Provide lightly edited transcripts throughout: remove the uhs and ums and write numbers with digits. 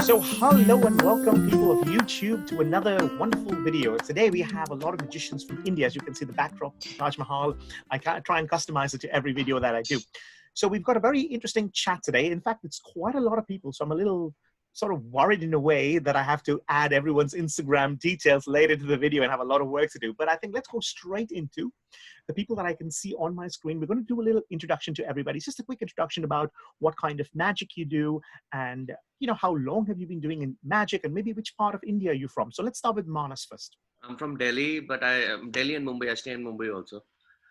So hello and welcome people of YouTube to another wonderful video. Today we have a lot of magicians from India. As you can see the backdrop, Taj Mahal. I try and customize it to every video that I do. So we've got a very interesting chat today. In fact, it's quite a lot of people. So I'm a little sort of worried in a way that I have to add everyone's Instagram details later to the video and have a lot of work to do. But I think let's go straight into the people that I can see on my screen. We're going to do a little introduction to everybody. It's just a quick introduction about what kind of magic you do and, you know, how long have you been doing in magic and maybe which part of India are you from? So let's start with Manas first. I'm from Delhi, but Delhi and Mumbai. I stay in Mumbai also.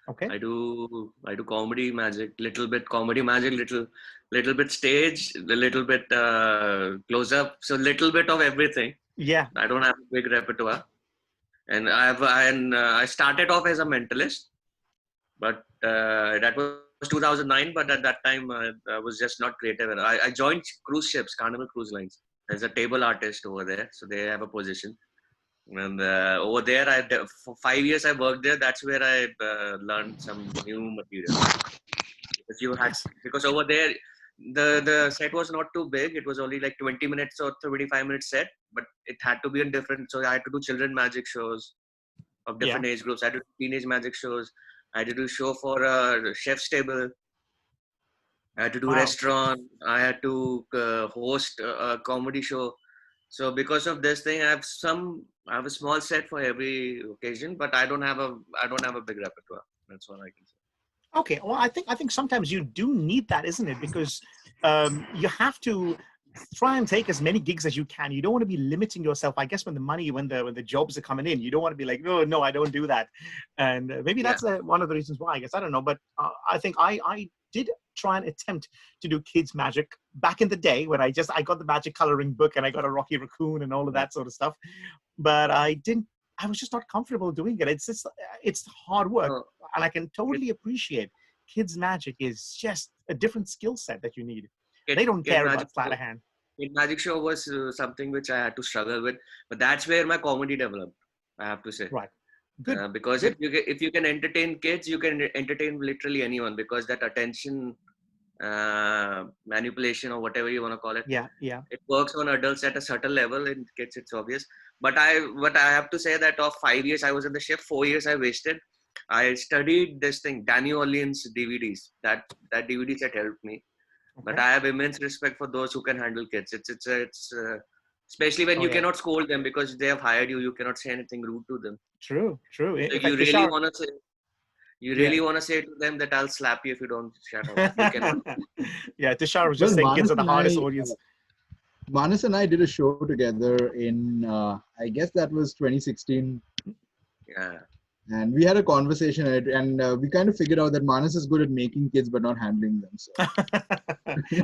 Okay. I do comedy magic, little bit comedy magic, little bit stage, a little bit close up, so little bit of everything. Yeah. I don't have a big repertoire, and I started off as a mentalist, but that was 2009. But at that time, I was just not creative. And I joined cruise ships, Carnival Cruise Lines, as a table artist over there. So they have a position. And over there, for 5 years I worked there. That's where I learned some new material. Because over there, the set was not too big. It was only like 20 minutes or 25 minutes set, but it had to be in different. So I had to do children magic shows of different age groups. I had to do teenage magic shows. I had to do show for a chef's table. I had to do restaurant. I had to host a comedy show. So because of this thing, I have a small set for every occasion, but I don't have a big repertoire. That's all I can say. Okay. Well, I think sometimes you do need that, isn't it? Because you have to try and take as many gigs as you can. You don't want to be limiting yourself. I guess when the jobs are coming in, you don't want to be like, no, I don't do that. And maybe that's one of the reasons why. I guess I don't know, but I think I did try and attempt to do kids magic back in the day when I got the magic coloring book and I got a Rocky Raccoon and all of that sort of stuff. But I was just not comfortable doing it. It's hard work. And I can totally appreciate kids magic is just a different skill set that you need. They don't care about sleight of hand. Kid magic show was something which I had to struggle with, but that's where my comedy developed, I have to say. Right. Good. Because Good. if you can entertain kids, you can entertain literally anyone, because that attention manipulation or whatever you want to call it. Yeah. It works on adults at a certain level. In kids, it's obvious. But I have to say that of 5 years I was in the shift, 4 years I wasted. I studied this thing, Danny Orleans DVDs. That DVD set helped me. Okay. But I have immense respect for those who can handle kids. It's especially when you cannot scold them because they have hired you. You cannot say anything rude to them. True. So you really want to say. You really want to say to them that I'll slap you if you don't shut up. You cannot. Yeah, Tushar was just saying kids are the hardest audience. Manas and I did a show together in, I guess that was 2016. Yeah. And we had a conversation and we kind of figured out that Manas is good at making kids but not handling them. So.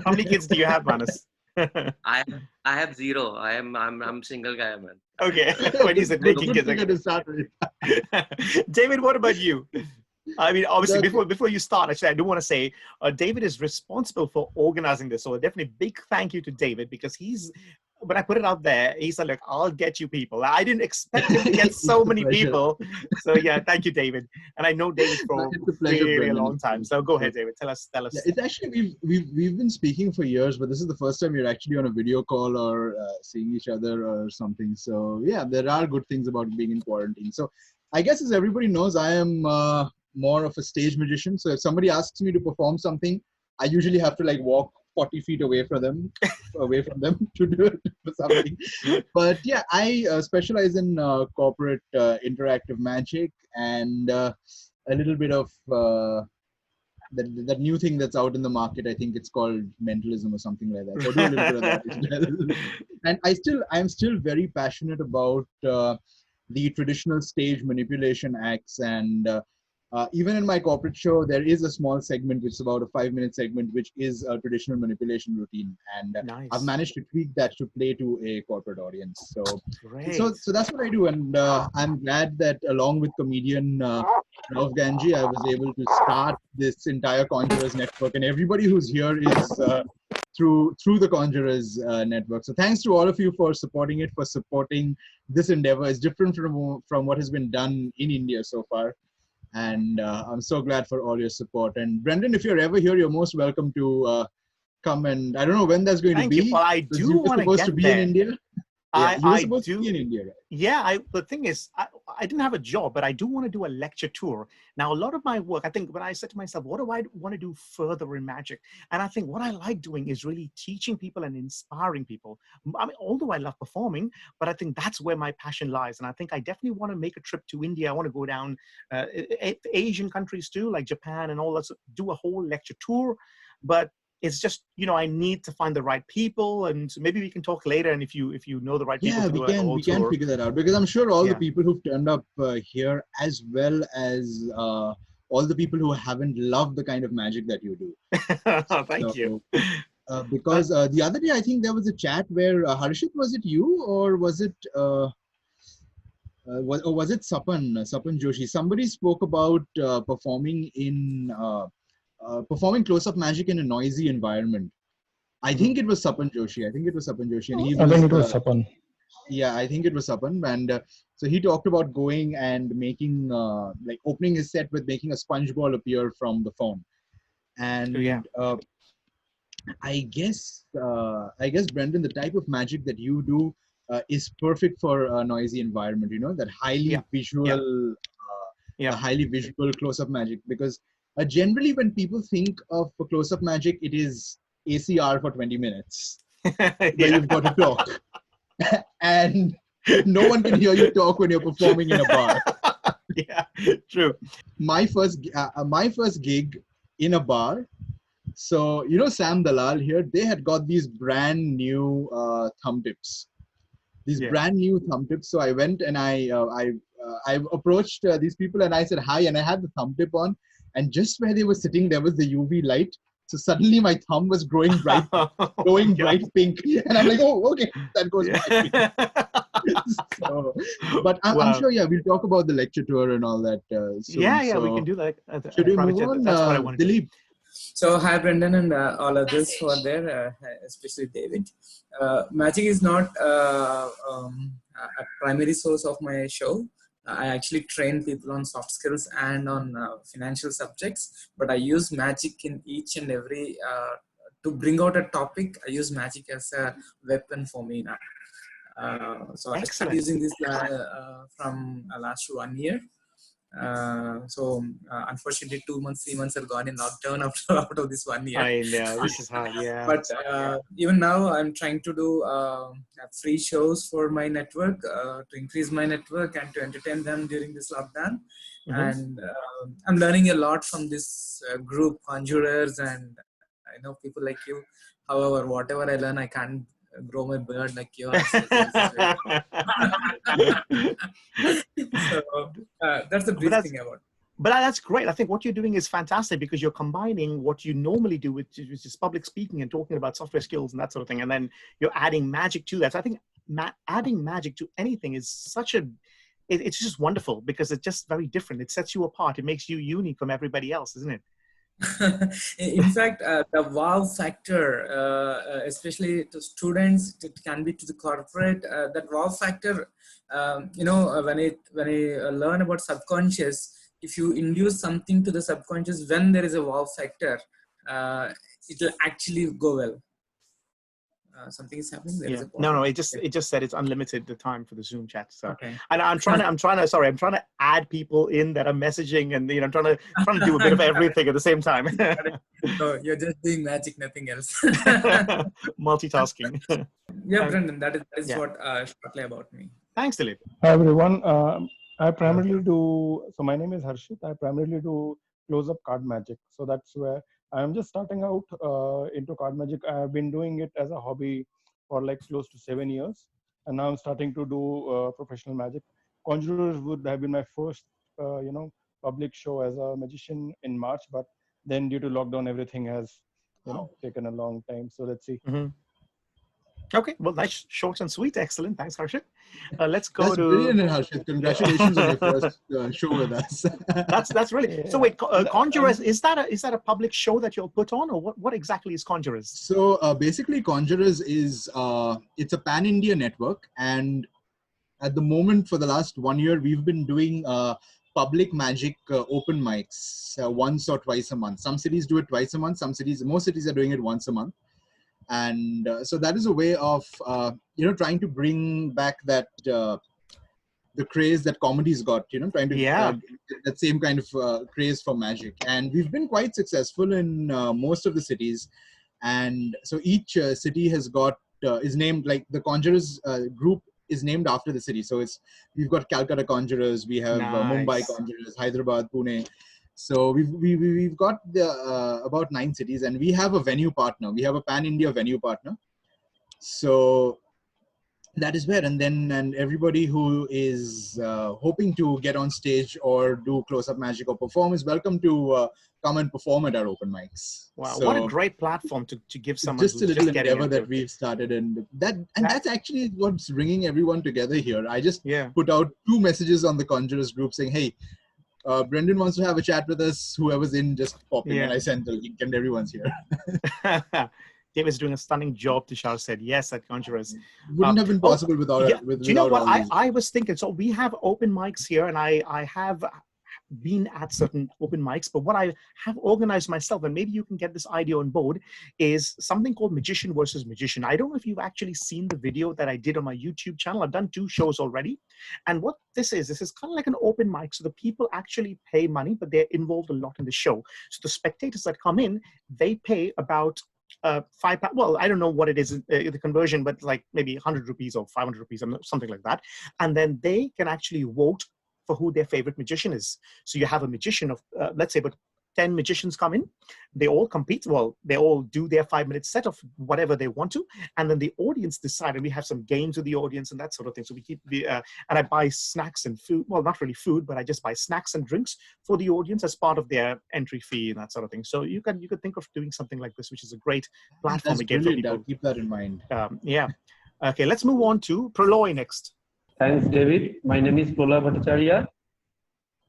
How many kids do you have, Manas? I have 0. I'm single guy, man. Okay. When you said making kids. David, what about you? I mean, obviously, before you start, actually, I do want to say David is responsible for organizing this. So definitely big thank you to David, because when I put it out there, he said, look, I'll get you people. I didn't expect him to get so many people. So yeah, thank you, David. And I know David for a very long time. So go ahead, David. Tell us. Yeah, it's actually, we've been speaking for years, but this is the first time you're actually on a video call or seeing each other or something. So yeah, there are good things about being in quarantine. So I guess as everybody knows, I am more of a stage magician. So if somebody asks me to perform something, I usually have to like walk 40 feet away from them to do it for something. But yeah, I specialize in corporate interactive magic and a little bit of that new thing that's out in the market. I think it's called mentalism or something like that. So I do a little bit of that as well. And I'm still very passionate about the traditional stage manipulation acts, and even in my corporate show, there is a small segment, which is about a 5-minute segment, which is a traditional manipulation routine. And nice. I've managed to tweak that to play to a corporate audience. So that's what I do. And I'm glad that along with comedian Rav Ganji, I was able to start this entire Conjurers network. And everybody who's here is through the Conjurers network. So thanks to all of you for supporting it, for supporting this endeavor. It's different from what has been done in India so far. And I'm so glad for all your support. And Brendan, if you're ever here, you're most welcome to come and I don't know when that's going to Thank be. you. Well, I Because do you were want to supposed get to be there. in India. Yeah, you were I supposed to do. be in India, right? Yeah, the thing is, I didn't have a job, but I do want to do a lecture tour. Now, a lot of my work, I think when I said to myself, what do I want to do further in magic? And I think what I like doing is really teaching people and inspiring people. I mean, although I love performing, but I think that's where my passion lies. And I think I definitely want to make a trip to India. I want to go down Asian countries too, like Japan and all that, so do a whole lecture tour. But it's just, I need to find the right people, and maybe we can talk later. And if you know the right people Yeah, to do a whole we can tour. figure that out, because I'm sure all the Yeah. people who've turned up here, as well as all the people who haven't loved the kind of magic that you do. Thank you. Because the other day, I think there was a chat where Harshit, was it you or was it was it Sapan Joshi? Somebody spoke about performing close-up magic in a noisy environment. I think it was Sapan Joshi. And he was. I think it was Sapan. Yeah, I think it was Sapan, and so he talked about going and making like opening his set with making a sponge ball appear from the phone, and I guess Brendan, the type of magic that you do is perfect for a noisy environment. That highly visual, highly visual close-up magic, because generally when people think of close-up magic, it is ACR for 20 minutes where you've got to talk. And no one can hear you talk when you're performing in a bar. Yeah, true. My first gig in a bar. So Sam Dalal here, they had got these brand new thumb tips. Brand new thumb tips. So I went and I approached these people and I said hi, and I had the thumb tip on, and just where they were sitting, there was the UV light. So suddenly my thumb was growing bright, bright pink, and I'm like, oh, okay, that goes back. So, but I'm sure, we'll talk about the lecture tour and all that soon. Yeah, we can do that. Should we move on? That's what I want to do. So hi Brendan and all others who are there, especially David. Magic is not a primary source of my show. I actually train people on soft skills and on financial subjects, but I use magic in each and every, to bring out a topic, I use magic as a weapon for me now. So I started using this from last 1 year. Unfortunately 2 months, 3 months have gone in lockdown out of this 1 year. I know, this is hard, But even now I'm trying to do free shows for my network, to increase my network and to entertain them during this lockdown. And I'm learning a lot from this group, conjurers, and I know people like you. However, whatever I learn, I can't grow my beard like yours. So that's the big thing about it. But that's great. I think what you're doing is fantastic, because you're combining what you normally do, which is public speaking and talking about software skills and that sort of thing, and then you're adding magic to that. So I think adding magic to anything is it's just wonderful, because it's just very different. It sets you apart. It makes you unique from everybody else, isn't it? In fact, the wow factor, especially to students, it can be to the corporate. That wow factor, when I learn about subconscious, if you induce something to the subconscious when there is a wow factor, it will actually go well. Something is happening. There is a no, it just said it's unlimited, the time for the Zoom chat. So, okay. And I'm trying to add people in that are messaging, and I'm trying to do a bit of everything at the same time. So you're just doing magic, nothing else. Multitasking. Yeah, Brendan, that is what shortly about me. Thanks, Dilip. Hi everyone. I primarily do. So my name is Harshit. I primarily do close-up card magic. So that's where I'm just starting out into card magic. I've been doing it as a hobby for like close to 7 years, and now I'm starting to do professional magic. Conjurers would have been my first, public show as a magician in March, but then due to lockdown, everything has, taken a long time. So let's see. Okay, well, nice, short and sweet. Excellent. Thanks, Harshit. Let's go That's to brilliant, Harshit. Congratulations on your first show with us. That's really so. Wait, Conjurers, is that a public show that you'll put on, or what exactly is Conjurers? So basically, Conjurers is it's a pan-India network, and at the moment, for the last 1 year, we've been doing public magic open mics once or twice a month. Some cities do it twice a month. Most cities are doing it once a month. And so that is a way of trying to bring back that the craze that comedy's got, trying to get that same kind of craze for magic. And we've been quite successful in most of the cities. And so each city has got is named, like the Conjurers group is named after the city. So we've got Calcutta Conjurers, we have Mumbai Conjurers, Hyderabad, Pune. So we've got about 9 cities, and we have a venue partner. We have a pan-India venue partner. So that is where, and everybody who is hoping to get on stage or do close-up magic or perform is welcome to come and perform at our open mics. Wow, so, what a great platform to give someone just a little endeavor that we've started, and that's actually what's bringing everyone together here. I just put out 2 messages on the Conjurers group saying, hey, Brendan wants to have a chat with us. Whoever's in, just pop in. And I sent the link, and everyone's here. David's doing a stunning job, Tushar said. Yes, at Conjurers. Wouldn't have been possible without it. Do you know what I was thinking? So we have open mics here, and I have been at certain open mics, but what I have organized myself, and maybe you can get this idea on board, is something called Magician versus Magician. I don't know if you've actually seen the video that I did on my YouTube channel. I've done 2 shows already. And what this is kind of like an open mic. So the people actually pay money, but they're involved a lot in the show. So the spectators that come in, they pay about £5. Well, I don't know what it is, the conversion, but like maybe 100 rupees or 500 rupees, something like that. And then they can actually vote for who their favorite magician is. So you have a magician of, let's say, but 10 magicians come in, they all compete. Well, they all do their 5-minute set of whatever they want to. And then the audience decide, and we have some games with the audience and that sort of thing. So we keep and I buy snacks and food. Well, not really food, but I just buy snacks and drinks for the audience as part of their entry fee and that sort of thing. So you could think of doing something like this, which is a great platform again for people. I'll keep that in mind. Yeah. Okay, let's move on to Prolay next. Thanks, David. My name is Prolay Bhattacharya.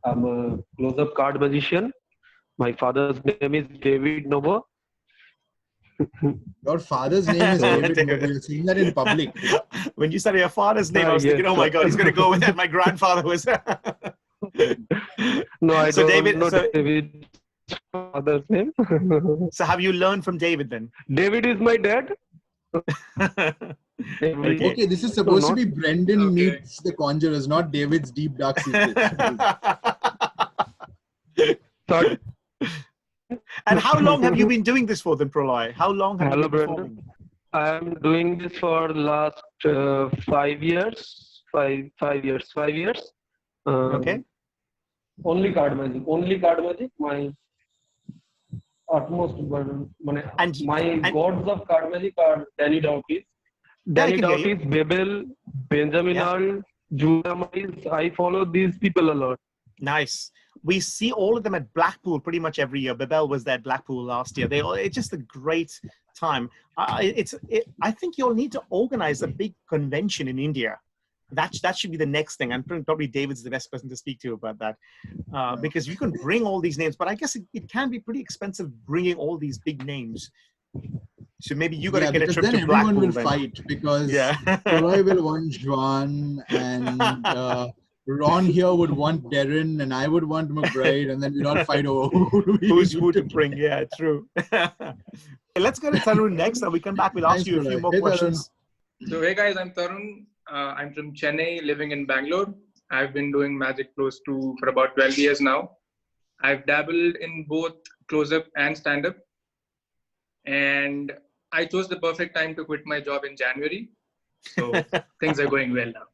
I'm a close-up card magician. My father's name is David Novo. Your father's name is David Novo. You're saying that in public. When you said your father's name, I was thinking, oh my God, he's going to go with that. My grandfather was. No, I don't know David's father's name. So have you learned from David then? David is my dad. Okay, this is supposed to be Brendan meets the Conjurers, not David's deep dark secrets. And how long have you been doing this for then, Prolay? How long have you been performing? Brendan. I'm doing this for last 5 years. 5 years. Okay. Only card magic. My utmost burden. My gods of card magic are Danny Dawkins. Danny Dawkins, Bebel, Benjamin Earl, Judah Miles. I follow these people a lot. Nice. We see all of them at Blackpool pretty much every year. Bebel was there at Blackpool last year. It's just a great time. I think you'll need to organize a big convention in India. That should be the next thing. And probably David's the best person to speak to about that. Because you can bring all these names, but I guess it can be pretty expensive bringing all these big names. So maybe you got to get a trip to Blackpool. Everyone will fight because Prolay will want Juan and Ron here would want Darren and I would want McBride, and then we'd all fight over who to bring. Yeah, true. Let's go to Tharun next, and we come back. We'll ask you a few more questions. So hey guys, I'm Tharun. I'm from Chennai, living in Bangalore. I've been doing magic for about 12 years now. I've dabbled in both close-up and stand-up. And I chose the perfect time to quit my job in January. So things are going well now.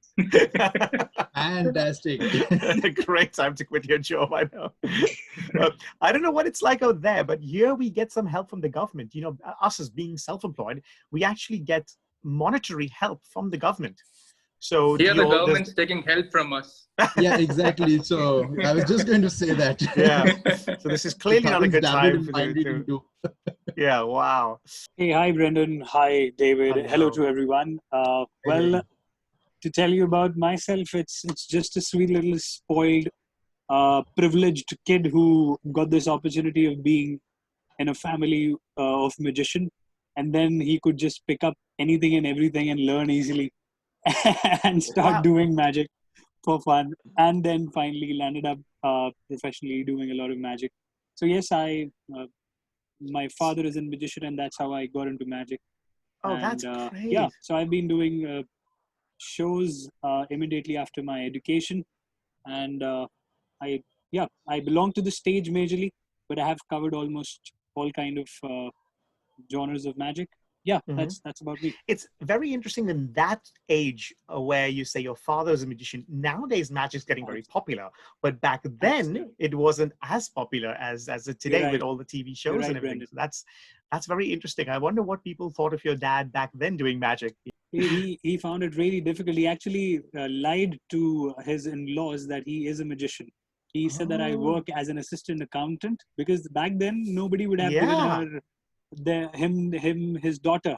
Fantastic. Great time to quit your job, I know. I don't know what it's like out there, but here we get some help from the government. You know, us as being self-employed, we actually get monetary help from the government. So here the government's taking help from us. Yeah, exactly. So I was just going to say that. Yeah. So this is clearly not a good time for you to. Yeah. Wow. Hey, hi Brendan. Hi David. Hello to everyone. Well, to tell you about myself, it's just a sweet little spoiled, privileged kid who got this opportunity of being in a family of magician, and then he could just pick up anything and everything and learn easily. And start doing magic for fun, and then finally landed up professionally doing a lot of magic. So yes, my father is a magician, and that's how I got into magic. Oh, that's great. Yeah, so I've been doing shows immediately after my education, and I belong to the stage majorly, but I have covered almost all kind of genres of magic. Yeah, that's about me. It's very interesting in that age where you say your father is a magician. Nowadays, magic's getting very popular, but back then it wasn't as popular as it today with all the TV shows and everything. So that's very interesting. I wonder what people thought of your dad back then doing magic. He found it really difficult. He actually lied to his in-laws that he is a magician. He said that I work as an assistant accountant, because back then nobody would have given her his daughter.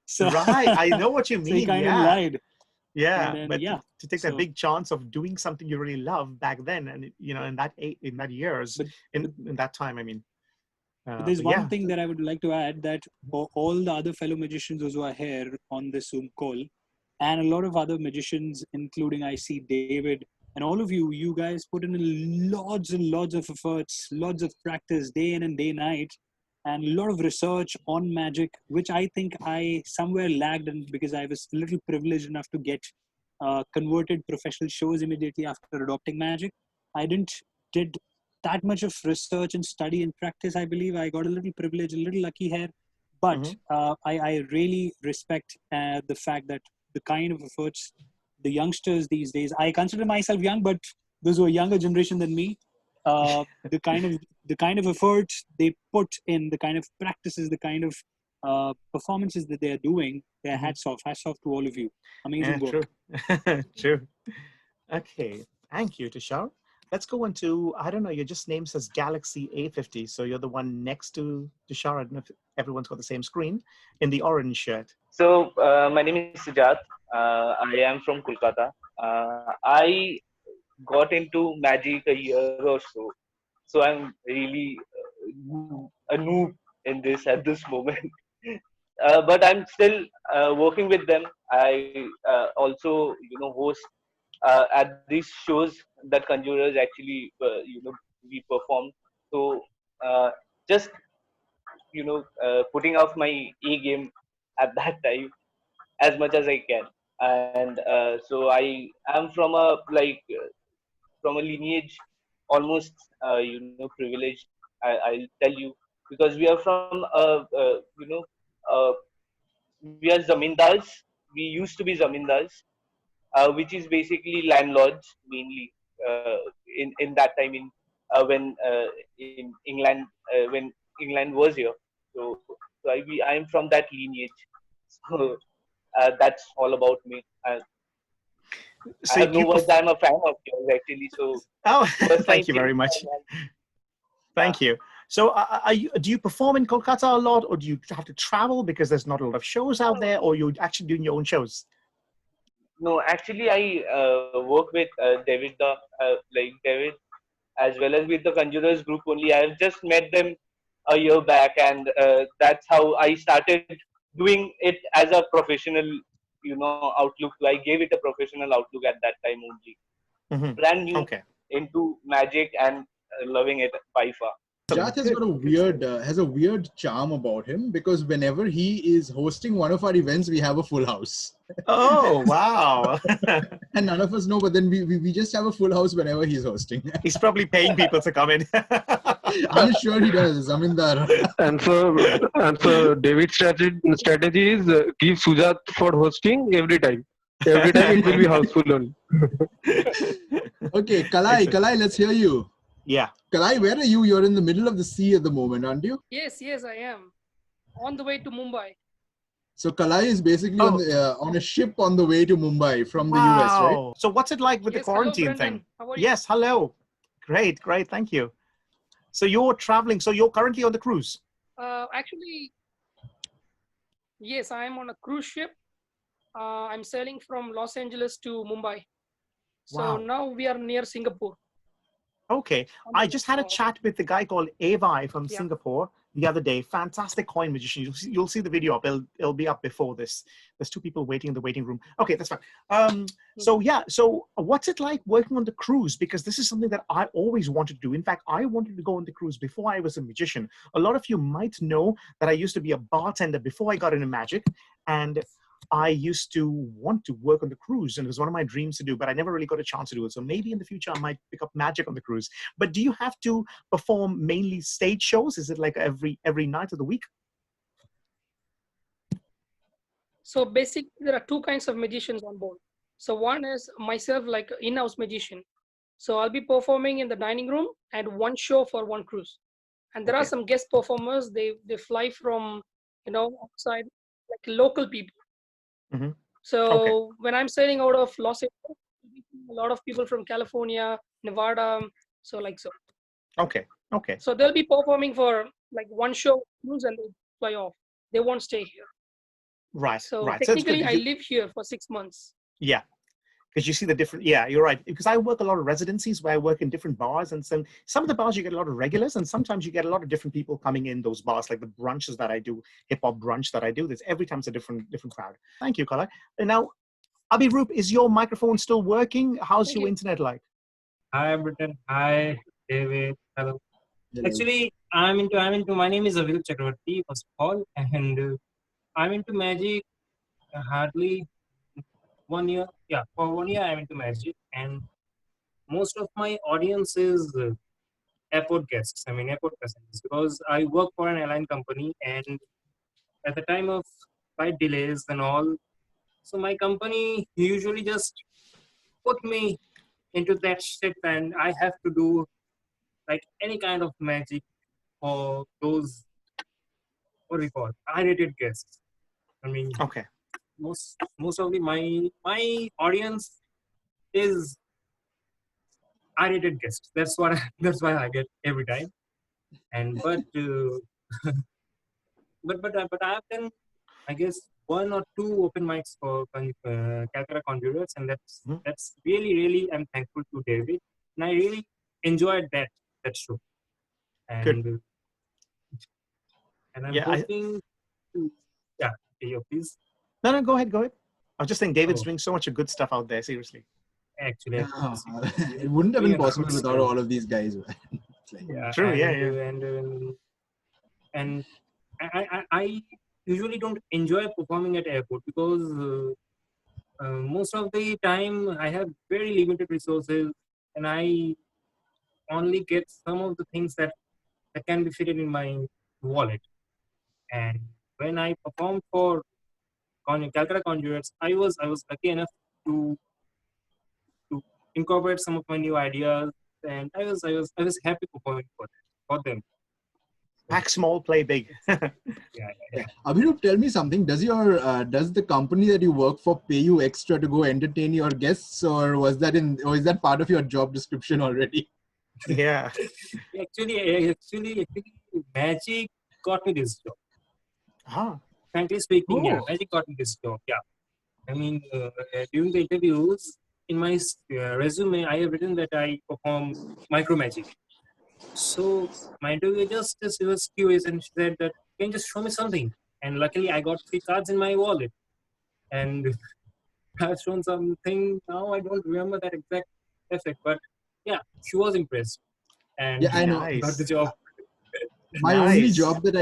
So right, I know what you mean. So he kind of lied. Yeah, then, but to take that big chance of doing something you really love back then, and in that years, in that time, I mean. But there's one thing that I would like to add, that all the other fellow magicians who are here on this Zoom call, and a lot of other magicians, including I see David, and all of you guys put in lots and lots of efforts, lots of practice, day in and day night, and a lot of research on magic, which I think I somewhere lagged, and because I was a little privileged enough to get converted professional shows immediately after adopting magic. I did that much of research and study and practice. I believe I got a little privileged, a little lucky here, but I really respect the fact that the kind of efforts the youngsters these days, I consider myself young, but those who are younger generation than me, the kind of efforts they put in, the kind of practices, the kind of performances that they are doing, their hats off to all of you. Amazing work. True. Okay, thank you, Tushar. Let's go into, I don't know, your name says Galaxy A50, so you're the one next to Tushar. I don't know if everyone's got the same screen, in the orange shirt. So my name is Sujat. I am from Kolkata. I got into magic a year or so. So I'm really a noob in this at this moment. But I'm still working with them. I also, host at these shows that conjurers actually, we perform. So just, putting off my A game at that time as much as I can. And so I am from a lineage almost privileged. I'll tell you, because we are from we are zamindars. We used to be zamindars, which is basically landlords mainly in that time in England when England was here. So I am from that lineage. So that's all about me. So I have no words. I'm a fan of yours actually. So thank you very much. Thank you. So do you perform in Kolkata a lot, or do you have to travel because there's not a lot of shows out there, or you're actually doing your own shows? No, actually I work with David, David, as well as with the Conjurers group only. I have just met them a year back, and that's how I started doing it as a professional, outlook. I gave it a professional outlook at that time only. Brand new into magic and loving it by far. Sujat has got a weird charm about him, because whenever he is hosting one of our events, we have a full house. Oh, wow. And none of us know, but then we just have a full house whenever he's hosting. He's probably paying people to come in. I'm sure he does. Zamindar. And so David's strategy is give Sujat for hosting every time. Every time it will be houseful only. Okay, Kalai, let's hear you. Yeah. Kalai, where are you? You're in the middle of the sea at the moment, aren't you? Yes, I am. On the way to Mumbai. So Kalai is basically on a ship on the way to Mumbai from the US, right? So what's it like with the quarantine thing? How are you? Yes, hello. Great, thank you. So you're traveling, so you're currently on the cruise? Actually, yes, I am on a cruise ship. I'm sailing from Los Angeles to Mumbai. So now we are near Singapore. Okay, I just had a chat with the guy called Avi from Singapore. the other day. Fantastic coin magician. You'll see the video up. It'll be up before this. There's 2 people waiting in the waiting room. Okay, that's fine. So yeah, so what's it like working on the cruise? Because this is something that I always wanted to do. In fact, I wanted to go on the cruise before I was a magician. A lot of you might know that I used to be a bartender before I got into magic, and I used to want to work on the cruise, and it was one of my dreams to do, but I never really got a chance to do it. So maybe in the future I might pick up magic on the cruise. But do you have to perform mainly stage shows? Is it like every night of the week? So basically, there are 2 kinds of magicians on board. So one is myself, like in-house magician. So I'll be performing in the dining room and 1 show for 1 cruise. And there are some guest performers. They fly from, outside, like local people. So when I'm sailing out of Los Angeles, a lot of people from California, Nevada, so. Okay. So they'll be performing for like 1 show cruise and they fly off. They won't stay here. Right. So right. technically, I live here for 6 months. Yeah. Because you see the different, yeah, you're right. Because I work a lot of residencies where I work in different bars, and some of the bars you get a lot of regulars, and sometimes you get a lot of different people coming in those bars, like the brunches that I do, hip hop brunch that I do. There's every time it's a different crowd. Thank you, Kala. And now, Abhirup, is your microphone still working? How's your internet like? Hi, Brendan. Hi, David. Hello. Actually, I'm into. My name is Abhirup Chakraborty, first of all, and I'm into magic hardly 1 year. Yeah, for 1 year I'm into magic, and most of my audience is airport guests. I mean, airport passengers, because I work for an airline company, and at the time of flight delays and all, so my company usually just put me into that ship, and I have to do like any kind of magic for those, what do we call, high-rated guests. I mean, most of my audience is high-rated guests. That's what I get every time. And but I've done, I guess, 1 or 2 open mics for Calcutta Conjurers, and that's really I'm thankful to David, and I really enjoyed that show. And good. And I'm hoping to, please. No, go ahead. I was just saying, David's doing so much good stuff out there. Seriously. Actually, it wouldn't have been possible without all of these guys. True. And I usually don't enjoy performing at airport because most of the time I have very limited resources, and I only get some of the things that can be fitted in my wallet. And when I performed for Calcutta Conjurers, I was lucky enough to incorporate some of my new ideas, and I was happy performing for them. Pack small, play big. Yeah. Abhirup, tell me something. Does the company that you work for pay you extra to go entertain your guests, or is that part of your job description already? Yeah. Actually, magic got me this job. Frankly speaking, magic got me this job. Yeah. I mean, during the interviews, in my resume, I have written that I perform micro magic. So my interviewer just was curious, and she said that, can you just show me something? And luckily, I got 3 cards in my wallet, and I've shown something. Now I don't remember that exact effect, but yeah, she was impressed, and I know. Got the job. My only job that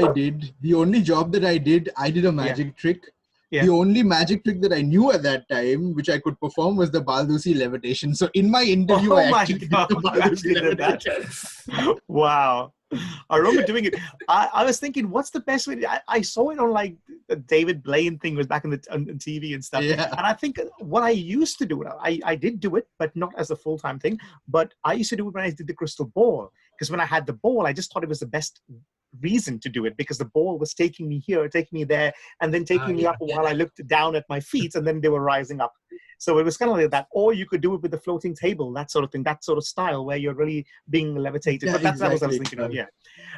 I did a magic trick. Yeah. The only magic trick that I knew at that time, which I could perform, was the Baldusi levitation. So in my interview, I actually did the Baldusi levitation. Wow. I remember doing it. I was thinking, what's the best way? I saw it on like the David Blaine thing, was back on TV and stuff. Yeah. And I think what I used to do, I did do it, but not as a full-time thing. But I used to do it when I did the crystal ball. Because when I had the ball, I just thought it was the best reason to do it, because the ball was taking me here, taking me there, and then taking me up while I looked down at my feet, and then they were rising up. So it was kind of like that. Or you could do it with the floating table, that sort of thing, that sort of style where you're really being levitated. Yeah, but that was what I was thinking of, yeah.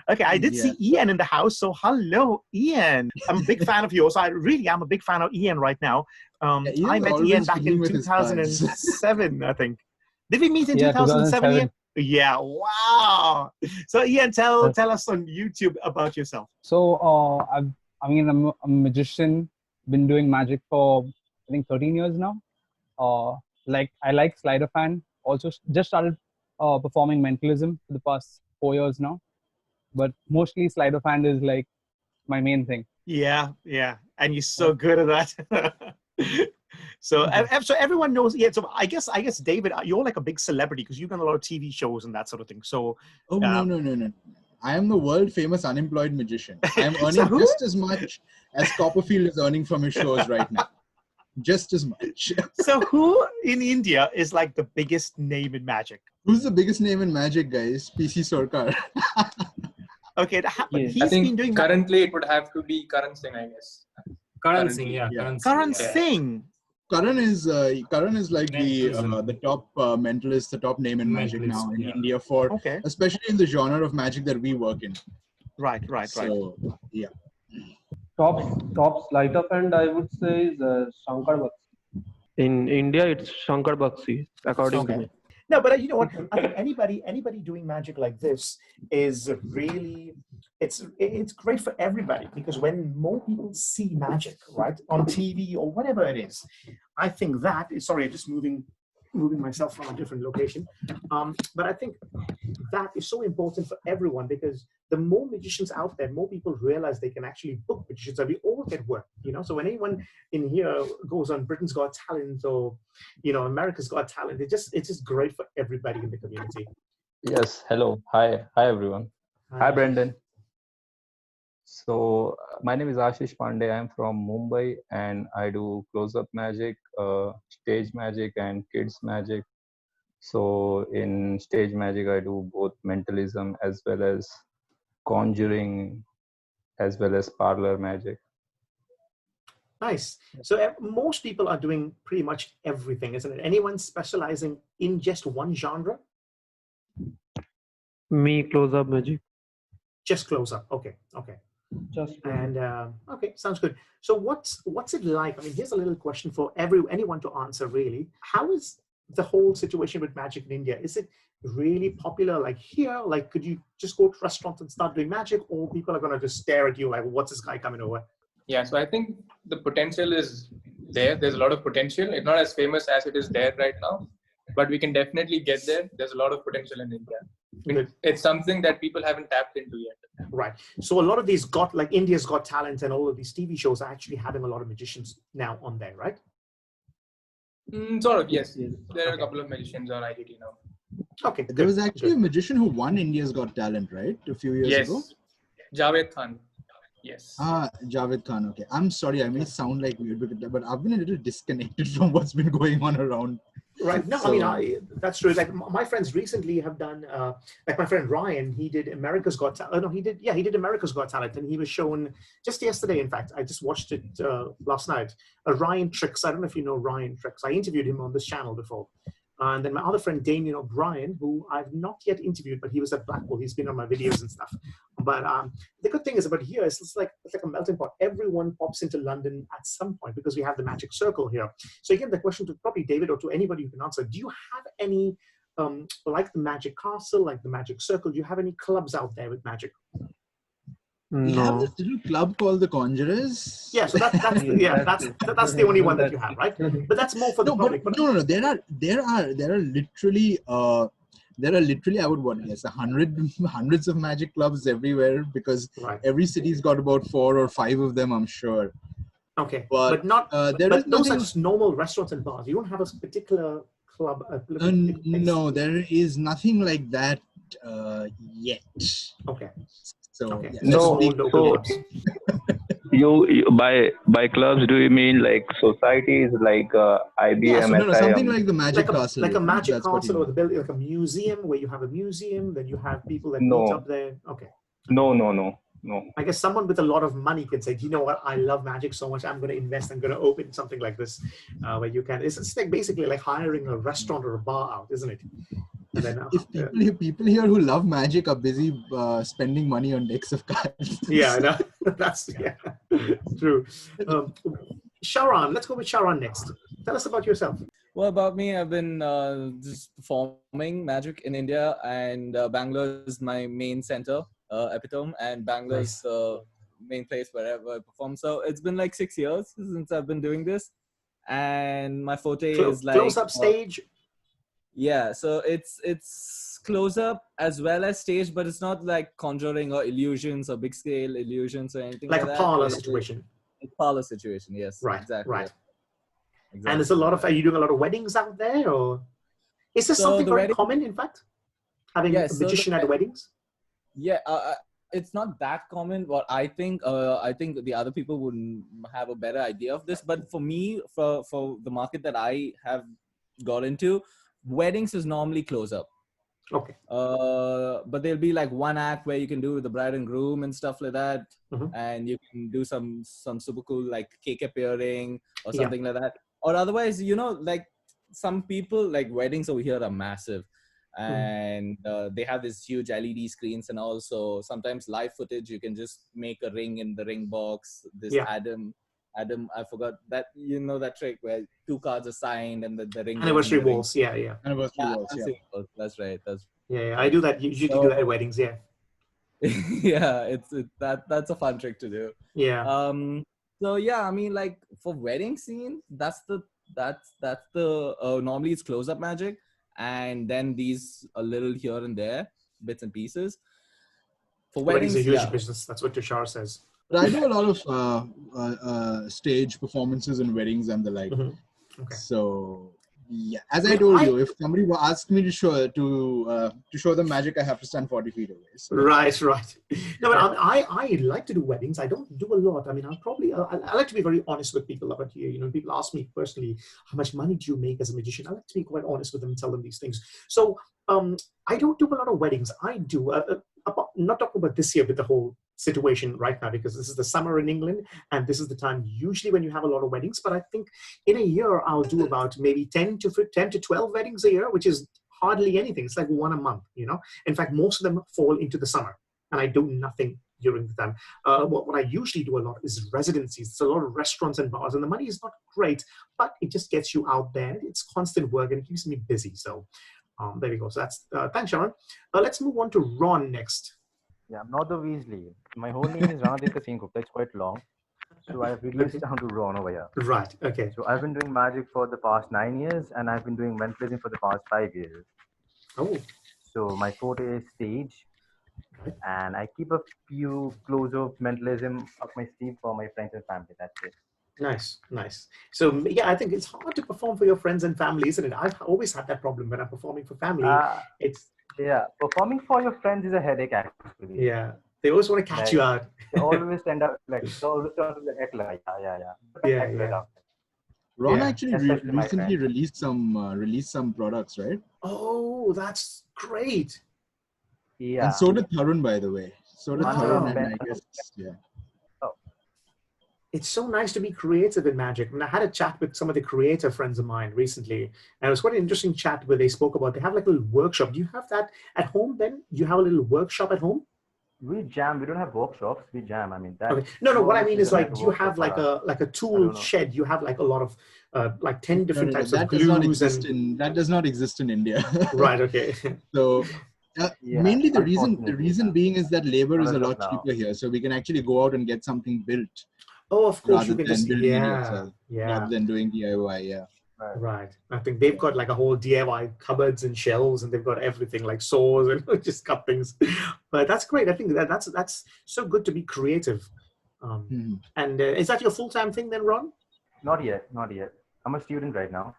Okay, I did see Ian in the house. So hello, Ian. I'm a big fan of yours. I really am a big fan of Ian right now. I met Ian back in 2007, I think. Did we meet in 2007, Ian? Yeah, wow. So Ian, tell us on YouTube about yourself. So I'm a magician. Been doing magic for I think 13 years now. I like sleight of hand. Also just started performing mentalism for the past 4 years now. But mostly sleight of hand is like my main thing. Yeah, and you're so good at that. So everyone knows. Yeah, so I guess David, you're like a big celebrity because you've done a lot of TV shows and that sort of thing. So no. I am the world famous unemployed magician. I am earning just as much as Copperfield is earning from his shows right now. Just as much. So who in India is like the biggest name in magic? Who's the biggest name in magic, guys? PC Sarkar. Okay, he's been doing. Currently, it would have to be Karan Singh, I guess. Karan Singh. Karan Singh. Karan is like the top mentalist, the top name in magic now in India especially in the genre of magic that we work in. Right. So, yeah. Top sleight of hand, I would say, is Shankar Bakshi. In India, it's Shankar Bakshi, according to me. No, but you know what? I think anybody doing magic like this is really it's great for everybody, because when more people see magic, right, on TV or whatever it is, I think that is sorry, I'm just moving myself from a different location. But I think that is so important for everyone, because the more magicians out there, more people realize they can actually book magicians, and we all get work, So when anyone in here goes on Britain's Got Talent or, America's Got Talent, it's just great for everybody in the community. Yes. Hello. Hi, everyone. Hi, Brendan. So my name is Ashish Pandey. I'm from Mumbai, and I do close-up magic, stage magic, and kids magic. So in stage magic, I do both mentalism as well as conjuring, as well as parlor magic. Nice. So most people are doing pretty much everything, isn't it? Anyone specializing in just one genre? Me, close-up magic. Just close-up. Okay. Okay, sounds good. So what's it like? I mean, here's a little question for anyone to answer, really. How is the whole situation with magic in India? Is it really popular like here? Like, could you just go to restaurants and start doing magic, or people are going to just stare at you like, what's this guy coming over? Yeah, so I think the potential is there. There's a lot of potential. It's not as famous as it is there right now, but we can definitely get there. There's a lot of potential in India. It's something that people haven't tapped into yet. Right. So a lot of these India's Got Talent and all of these TV shows are actually having a lot of magicians now on there, right? Sort of, yes. There are a couple of magicians on IGT now. Okay. There was actually a magician who won India's Got Talent, right? A few years ago. Javed Khan. Yes. Javed Khan. Okay. I'm sorry, I may sound like weird, but I've been a little disconnected from what's been going on around. Right. No, so, I mean, that's true. Like my friends recently have done, like my friend Ryan, he did America's Got Talent. He did America's Got Talent, and he was shown just yesterday. In fact, I just watched it last night. Ryan Tricks. I don't know if you know Ryan Tricks. I interviewed him on this channel before. And then my other friend, Damien O'Brien, who I've not yet interviewed, but he was at Blackpool. He's been on my videos and stuff. But the good thing is about here is it's like a melting pot. Everyone pops into London at some point because we have the Magic Circle here. So again, the question to probably David or to anybody who can answer, do you have any, like the Magic Castle, like the Magic Circle, do you have any clubs out there with magic? We have this little club called the Conjurers. Yeah, so that's the only one that you have, right? But that's more for the public. No. There are literally I would guess hundreds of magic clubs everywhere, because every city's got about 4 or 5 of them, I'm sure. Okay, but not. But those are just normal restaurants and bars. You don't have a particular club. No, there is nothing like that yet. Okay. So no. So you by clubs, do you mean like societies like IBM? No, something like the Magic Castle. Like a Magic Castle, or the building, like a museum where you have a museum, then you have people that meet up there. Okay. No. I guess someone with a lot of money can say, you know what, I love magic so much, I'm going to invest, I'm going to open something like this, where you can. It's like basically like hiring a restaurant or a bar out, isn't it? And then, if people here who love magic are busy spending money on decks of cards. Yeah, no, that's true. Sharon, let's go with Sharon next. Tell us about yourself. Well, about me, I've been just performing magic in India, and Bangalore is my main center, epitome, and Bangalore's main place wherever I perform. So it's been like 6 years since I've been doing this, and my forte is like close-up stage. Yeah, so it's close-up as well as stage, but it's not like conjuring or illusions or big-scale illusions or anything like that. Like a parlor situation. A parlor situation, yes. Right, exactly. right. Exactly. And there's a lot of, are you doing a lot of weddings out there, or is this something very common, in fact? Having a magician at weddings? Yeah, it's not that common. What I think the other people would have a better idea of this. But for me, for the market that I have got into, weddings is normally close up. Okay. But there'll be like one act where you can do the bride and groom and stuff like that, and you can do some super cool like cake appearing or something like that. Or otherwise, like some people, like weddings over here are massive, and they have this huge LED screens, and also sometimes live footage. You can just make a ring in the ring box. This Adam, I forgot that, that trick where 2 cards are signed and the ring. Anniversary walls, yeah. Anniversary walls. That's right. Yeah, I do that. You usually do that at weddings, yeah. Yeah, that's a fun trick to do. Yeah. So yeah, I mean, like for wedding scene, that's the normally it's close-up magic, and then these a little here and there bits and pieces. For weddings, a huge business. That's what Tushar says. But I do a lot of stage performances and weddings and the like. Okay. So yeah, as I told you, if somebody asked me to show them magic, I have to stand 40 feet away. So. Right. No, but I like to do weddings. I don't do a lot. I mean, I like to be very honest with people about here. People ask me personally, how much money do you make as a magician? I like to be quite honest with them and tell them these things. So I don't do a lot of weddings. I do. Not talking about this year with the whole situation right now, because this is the summer in England and this is the time usually when you have a lot of weddings. But I think in a year I'll do about maybe 10 to 12 weddings a year, which is hardly anything. It's like one a month, In fact, most of them fall into the summer and I do nothing during the time. What I usually do a lot is residencies. It's a lot of restaurants and bars, and the money is not great, but it just gets you out there. It's constant work and it keeps me busy. So there we go. So that's thanks, Sharon. Let's move on to Ron next. Yeah, I'm not the Weasley. My whole name is Ranaditya Singh Gupta. It's quite long. So I've reduced down to Ron over here. Right, okay. So I've been doing magic for the past 9 years and I've been doing mentalism for the past 5 years. Oh. So my forte is stage. And I keep a few close-up mentalism up my sleeve for my friends and family. That's it. Nice. So yeah, I think it's hard to perform for your friends and family, isn't it? I've always had that problem when I'm performing for family. Performing for your friends is a headache actually. Yeah, they always want to catch you out. They always end up like the heckler. Yeah. Ron actually recently released some products, right? Oh, that's great. Yeah. And so did Tharun, by the way. So did Tharun, and I guess It's so nice to be creative in magic. I had a chat with some of the creator friends of mine recently, and it was quite an interesting chat where they spoke about, they have like a little workshop. Do you have that at home then? Do you have a little workop at home? We jam. We don't have workshops. We jam. I mean, that. Okay. No. What I mean is, like, do you have like a tool shed? You have like a lot of like 10 different types of glues that does not exist in India. Right. Okay. So. Mainly the reason being is that labor is a lot cheaper here, so we can actually go out and get something built. Oh, of course, rather than building it yourself, rather than doing DIY. Yeah. Right. I think they've got like a whole DIY cupboards and shelves, and they've got everything like saws and just cut things. But that's great. I think that's so good to be creative. And is that your full-time thing then, Ron? Not yet. I'm a student right now.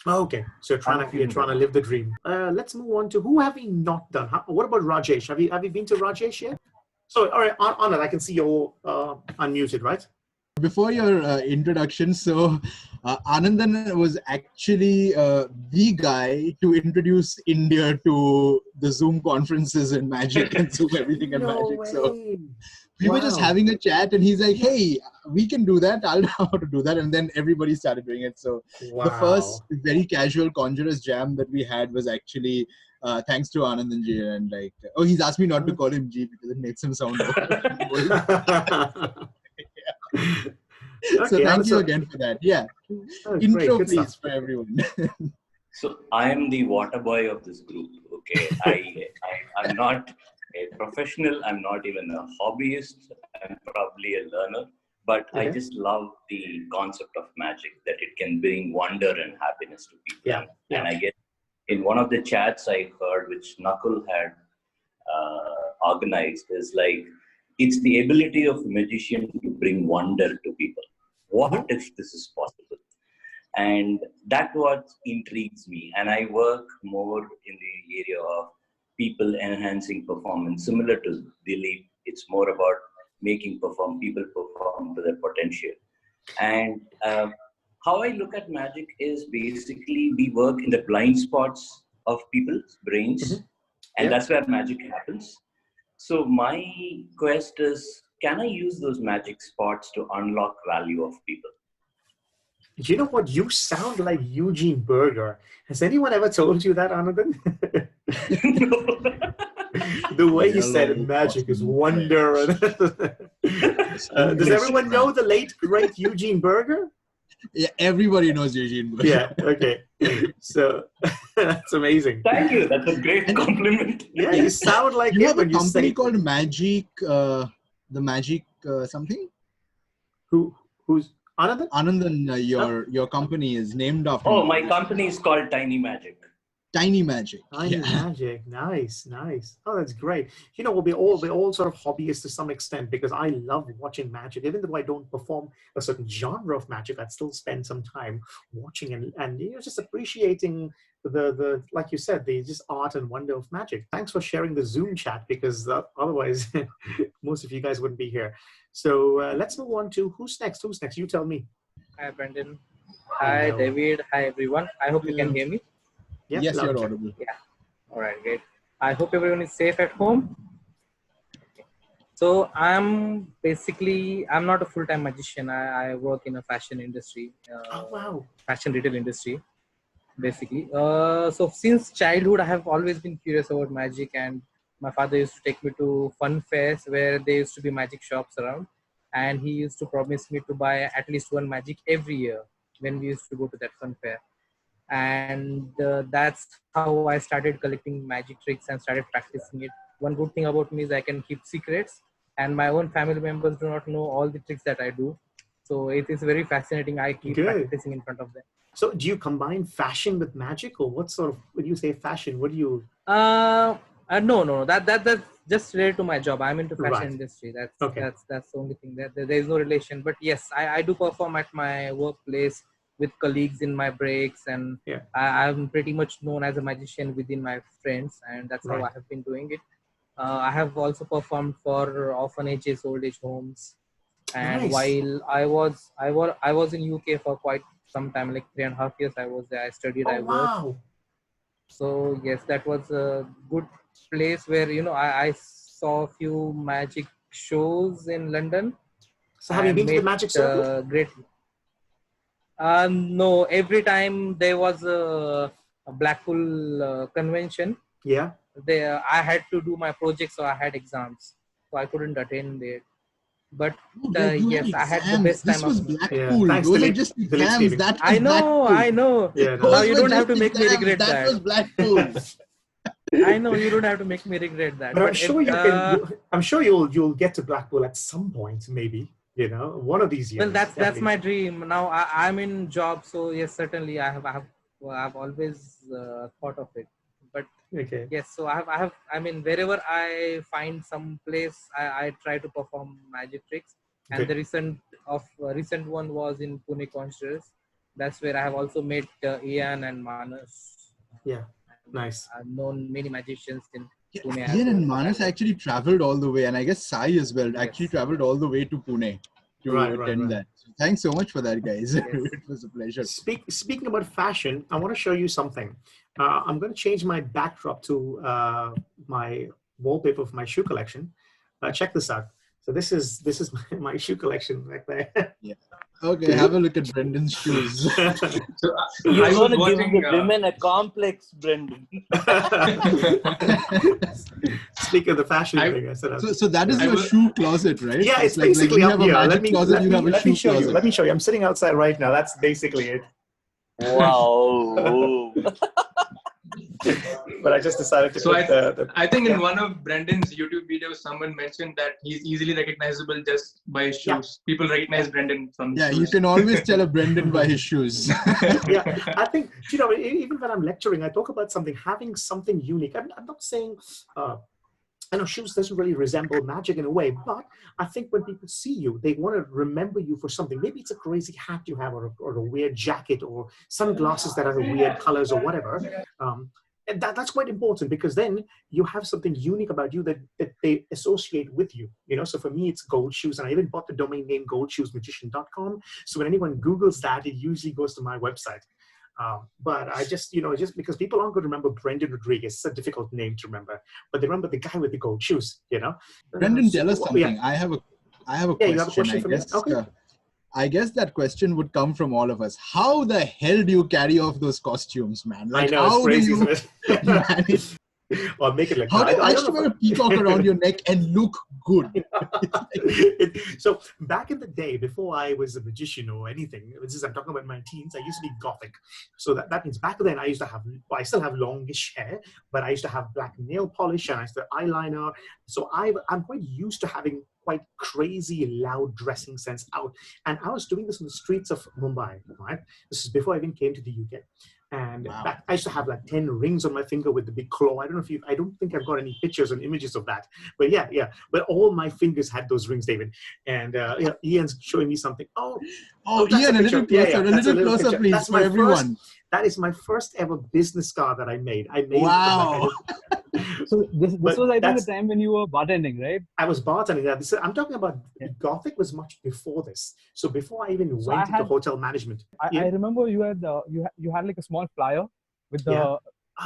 Oh, okay, so you're trying to live the dream. Let's move on to who have we not done? What about Rajesh? Have you been to Rajesh yet? So, all right, Anand, I can see you're unmuted, right? Before your introduction, so Anandan was actually the guy to introduce India to the Zoom conferences and magic and Zoom everything and magic. Way. So we were just having a chat and he's like, hey, we can do that. I'll know how to do that. And then everybody started doing it. So the first very casual Conjurers jam that we had was actually thanks to Anandanji. And like, he's asked me not to call him G because it makes him sound old. So thank you again for that. Yeah. Intro, please, for everyone. So I am the water boy of this group. Okay, I'm not a professional. I'm not even a hobbyist. I'm probably a learner. But I just love the concept of magic, that it can bring wonder and happiness to people. And I get in one of the chats I heard, which Nakul had organized, is like, it's the ability of a magician to bring wonder to people. What if this is possible? And that's what intrigues me. And I work more in the area of people enhancing performance. Similar to Dilip, it's more about making people perform to their potential. And how I look at magic is basically we work in the blind spots of people's brains. And that's where magic happens. So my quest is, can I use those magic spots to unlock value of people? You know what? You sound like Eugene Berger. Has anyone ever told you that, Anandan? The way you said magic is wonder. Does everyone know the late, great Eugene Berger? Yeah, everybody knows Eugene Berger. Yeah, okay. So that's amazing. Thank you. That's a great compliment. Yeah, you sound like you have a when you company say called Magic, the Magic something? Who's Anandan? Anandan, your company is named after. Oh, my company is called Tiny Magic. Tiny Magic. Tiny Magic. Nice, nice. Oh, that's great. You know, we're all sort of hobbyists to some extent, because I love watching magic. Even though I don't perform a certain genre of magic, I'd still spend some time watching and you know, just appreciating the like you said, the just art and wonder of magic. Thanks for sharing the Zoom chat, because otherwise most of you guys wouldn't be here. So let's move on to who's next. Who's next? You tell me. Hi, Brendan. Hi, David. Hi, everyone. I hope you can hear me. Yeah, yes, you're audible. Yeah. All right, great. I hope everyone is safe at home. So I'm not a full-time magician. I work in a fashion industry. Oh, wow. Fashion retail industry, basically. So since childhood, I have always been curious about magic, and my father used to take me to fun fairs where there used to be magic shops around. And he used to promise me to buy at least one magic every year when we used to go to that fun fair. And that's how I started collecting magic tricks and started practicing it. One good thing about me is I can keep secrets, and my own family members do not know all the tricks that I do. So it is very fascinating. I keep practicing in front of them. So do you combine fashion with magic, or what sort of, when you say fashion, what do you? No. That's just related to my job. I'm into fashion industry. That's the only thing. There is no relation. But yes, I do perform at my workplace with colleagues in my breaks, and I'm pretty much known as a magician within my friends, and that's how I have been doing it. I have also performed for orphanages, old age homes, and while I was in UK for quite some time, like 3.5 years I was there. I studied, I worked. So yes, that was a good place where, you know, I saw a few magic shows in London. So have you been to the magic circle? Great. No, every time there was a Blackpool convention. Yeah. I had to do my project, so I had exams, so I couldn't attend it. But yes, I had the best time. This was Blackpool. Those are just exams. That was I know. Yeah, no. Now you don't have to make me regret that. That was Blackpool. I know, you don't have to make me regret that. But I'm sure I'm sure you'll get to Blackpool at some point, maybe. You know, one of these years. Well, that's my dream. Now I'm in job, so yes, certainly I've always thought of it. But yes, so I mean, wherever I find some place, I try to perform magic tricks. And the recent one was in Pune Concerts. That's where I have also met Ian and Manas. Yeah, nice. I've known many magicians in Pune. Ian and Manas actually traveled all the way, and I guess Sai as well actually traveled all the way to Pune to attend that. So thanks so much for that, guys. Yes. It was a pleasure. Speaking about fashion, I want to show you something. I'm going to change my backdrop to my wallpaper of my shoe collection. Check this out. So this is my shoe collection right there. Yeah. Okay, have a look at Brendan's shoes. You're going to give the women a complex, Brendan. Speak of the fashion thing, I said. So that is your shoe closet, right? Yeah, it's like, basically you up have a here. magic closet, you have a shoe closet. Let me show you. I'm sitting outside right now. That's basically it. Wow. But I just decided to put I think in one of Brendan's YouTube videos, someone mentioned that he's easily recognizable just by his shoes. Yeah. People recognize Brendan from his shoes. You can always tell a Brendan by his shoes. Yeah, I think, even when I'm lecturing, I talk about having something unique. I'm not saying, I know shoes doesn't really resemble magic in a way, but I think when people see you, they want to remember you for something. Maybe it's a crazy hat you have, or a weird jacket, or sunglasses that are weird colors, or whatever. And that's quite important, because then you have something unique about you that they associate with you. So for me, it's gold shoes, and I even bought the domain name goldshoesmagician.com. So when anyone Googles that, it usually goes to my website. But I just because people aren't going to remember Brendan Rodriguez. It's a difficult name to remember, but they remember the guy with the gold shoes, Brendan, tell us something. Yeah. I have a question. You have a question for me? Okay. I guess that question would come from all of us. How the hell do you carry off those costumes, man? Like, I know, how it's crazy, do you isn't it? manage? Or make it like how do you manage to wear a peacock around your neck and look good? So back in the day, before I was a magician or anything, I'm talking about my teens, I used to be gothic. So that means back then I still have longish hair, but I used to have black nail polish, and I used to eyeliner. So I'm quite used to having quite crazy, loud dressing sense out. And I was doing this in the streets of Mumbai, right? This is before I even came to the UK. And I used to have like 10 rings on my finger with the big claw. I don't think I've got any pictures and images of that. But yeah. But all my fingers had those rings, David. And Ian's showing me something. Oh, Ian, a little closer, please, that's for everyone. That is my first ever business card that I made. Wow. So this was, I think, the time when you were bartending, right? I was bartending. I'm talking about Gothic was much before this. So before I even went into hotel management. I remember you had like a small flyer with the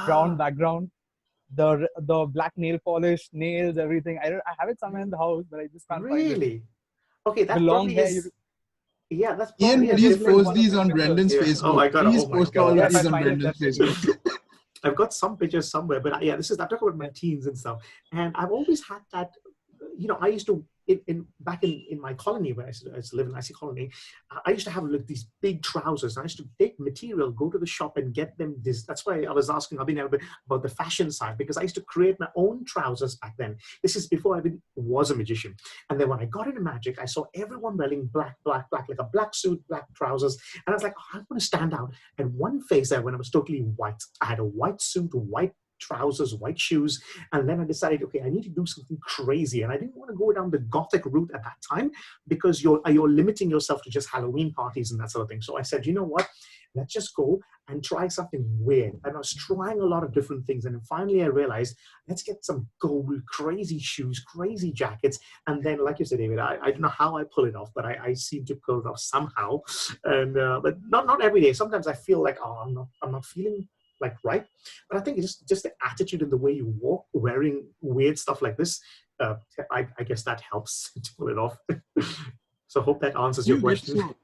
brown background, the black nail polish, nails, everything. I have it somewhere in the house, but I just can't find it. Really? Okay, that the long probably hair. is. Yeah, that's Ian, please post these on Brendan's Facebook. Oh my God. Please post all of these on Brendan's Facebook. I've got some pictures somewhere, but I'm talking about my teens and stuff. And I've always had that, I used to, back in my colony where I used to live in IC colony, I used to have like these big trousers. I used to take material, go to the shop and get them this. That's why I was asking Abhinay about the fashion side, because I used to create my own trousers back then. This is before I was a magician. And then when I got into magic, I saw everyone wearing black, like a black suit, black trousers. And I was like, I want to stand out. And one phase there when I was totally white, I had a white suit, white trousers, white shoes, and then I decided, okay, I need to do something crazy, and I didn't want to go down the Gothic route at that time, because you're limiting yourself to just Halloween parties and that sort of thing. So I said, you know what, let's just go and try something weird. And I was trying a lot of different things, and then finally I realized, let's get some gold, crazy shoes, crazy jackets, and then, like you said, David, I don't know how I pull it off, but I seem to pull it off somehow, and but not every day. Sometimes I feel like, oh, I'm not feeling like right, but I think it's just the attitude and the way you walk, wearing weird stuff like this. I guess that helps to pull it off. So I hope that answers your question.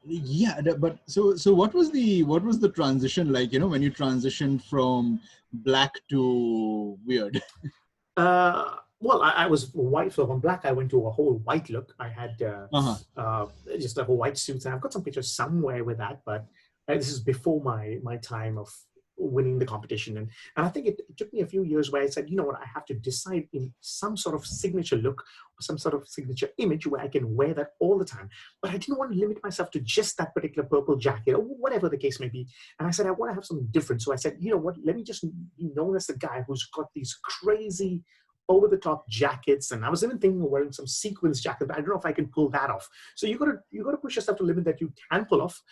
Yeah, but so what was the transition like? When you transitioned from black to weird. Well, I was white, so from black I went to a whole white look. I had just a whole white suit, and I've got some pictures somewhere with that, but this is before my time of winning the competition. And I think it took me a few years where I said, you know what, I have to decide in some sort of signature look or some sort of signature image where I can wear that all the time. But I didn't want to limit myself to just that particular purple jacket or whatever the case may be. And I said, I want to have something different. So I said, you know what, let me just be known as the guy who's got these crazy over-the-top jackets, and I was even thinking of wearing some sequins jacket, but I don't know if I can pull that off. So you got to push yourself to a limit that you can pull off.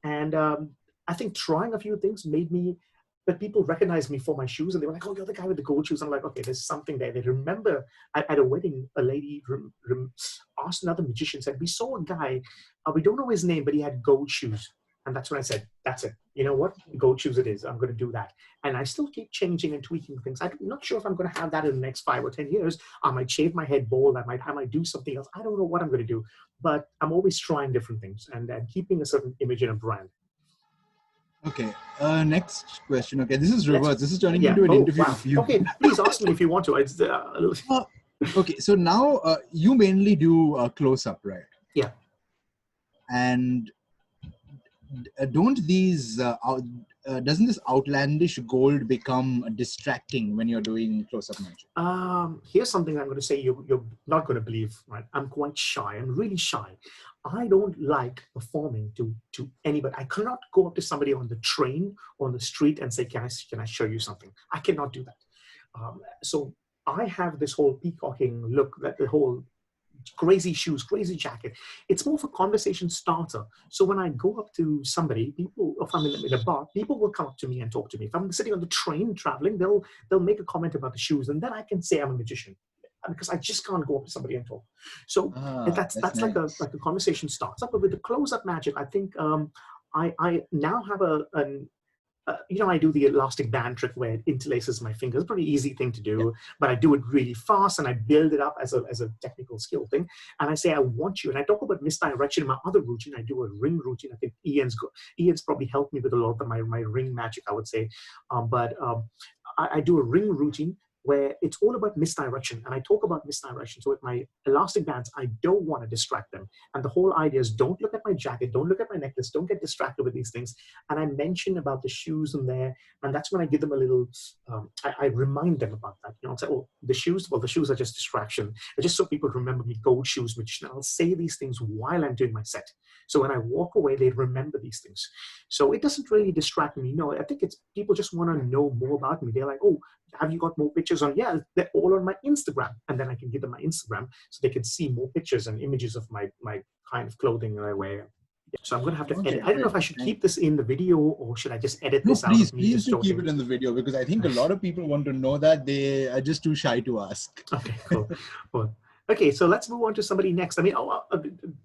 And I think trying a few things made me, but people recognized me for my shoes, and they were like, oh, you're the guy with the gold shoes. I'm like, okay, there's something there. They remember at a wedding, a lady asked another magician, said, we saw a guy, we don't know his name, but he had gold shoes. And that's when I said, that's it. You know what? Gold shoes it is. I'm going to do that. And I still keep changing and tweaking things. I'm not sure if I'm going to have that in the next 5 or 10 years. I might shave my head bald. I might do something else. I don't know what I'm going to do. But I'm always trying different things and keeping a certain image and a brand. Okay. Next question. Okay, this is reverse. This is turning into an interview. Wow. Okay, please ask me if you want to. It's, okay, so now you mainly do close-up, right? Yeah. And don't these doesn't this outlandish gold become distracting when you're doing close-up magic? Here's something I'm going to say you're not going to believe, right? I'm quite shy. I'm really shy. I don't like performing to anybody. I cannot go up to somebody on the train or on the street and say, can I show you something? I cannot do that. So I have this whole peacocking look, that the whole crazy shoes, crazy jacket. It's more of a conversation starter. So when I go up to somebody, people, if I'm in a bar, people will come up to me and talk to me. If I'm sitting on the train traveling, they'll make a comment about the shoes, and then I can say I'm a magician, because I just can't go up to somebody and talk. So that's nice. like a conversation starter. But with the close-up magic, I think I now have you know, I do the elastic band trick where it interlaces my fingers. Pretty easy thing to do, but I do it really fast and I build it up as a technical skill thing. And I say, I want you. And I talk about misdirection in my other routine. I do a ring routine. I think Ian's probably helped me with a lot of my ring magic, I would say. I do a ring routine where it's all about misdirection. And I talk about misdirection. So with my elastic bands, I don't want to distract them. And the whole idea is, don't look at my jacket, don't look at my necklace, don't get distracted with these things. And I mention about the shoes in there. And that's when I give them a little, I remind them about that. You know, I'll say, oh, the shoes are just distraction. Just so people remember me, gold shoes magician. I'll say these things while I'm doing my set. So when I walk away, they remember these things. So it doesn't really distract me. No, I think it's people just want to know more about me. They're like, oh, have you got more pictures on? Yeah, they're all on my Instagram. And then I can give them my Instagram so they can see more pictures and images of my kind of clothing that I wear. So I'm going to have to edit. I don't know if I should keep this in the video or should I just edit this out? Please do keep it in the video, because I think a lot of people want to know that. They are just too shy to ask. Okay, cool. Well, okay, so let's move on to somebody next. I mean,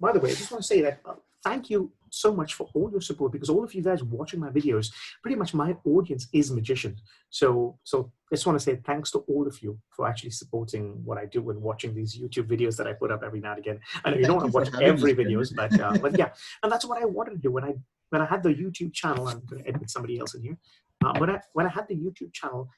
by the way, I just want to say that thank you so much for all your support, because all of you guys watching my videos, pretty much my audience is magicians. So I just want to say thanks to all of you for actually supporting what I do and watching these YouTube videos that I put up every now and again. I know you don't want to watch every videos, but yeah, and that's what I wanted to do when I had the YouTube channel. I'm going to edit somebody else in here. When I had the YouTube channel,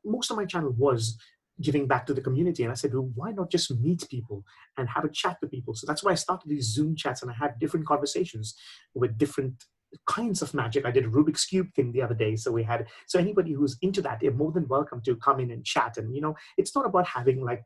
most of my channel was giving back to the community. And I said, well, why not just meet people and have a chat with people? So that's why I started these Zoom chats and I had different conversations with different kinds of magic. I did a Rubik's Cube thing the other day. So anybody who's into that, they're more than welcome to come in and chat. And, you know, it's not about having like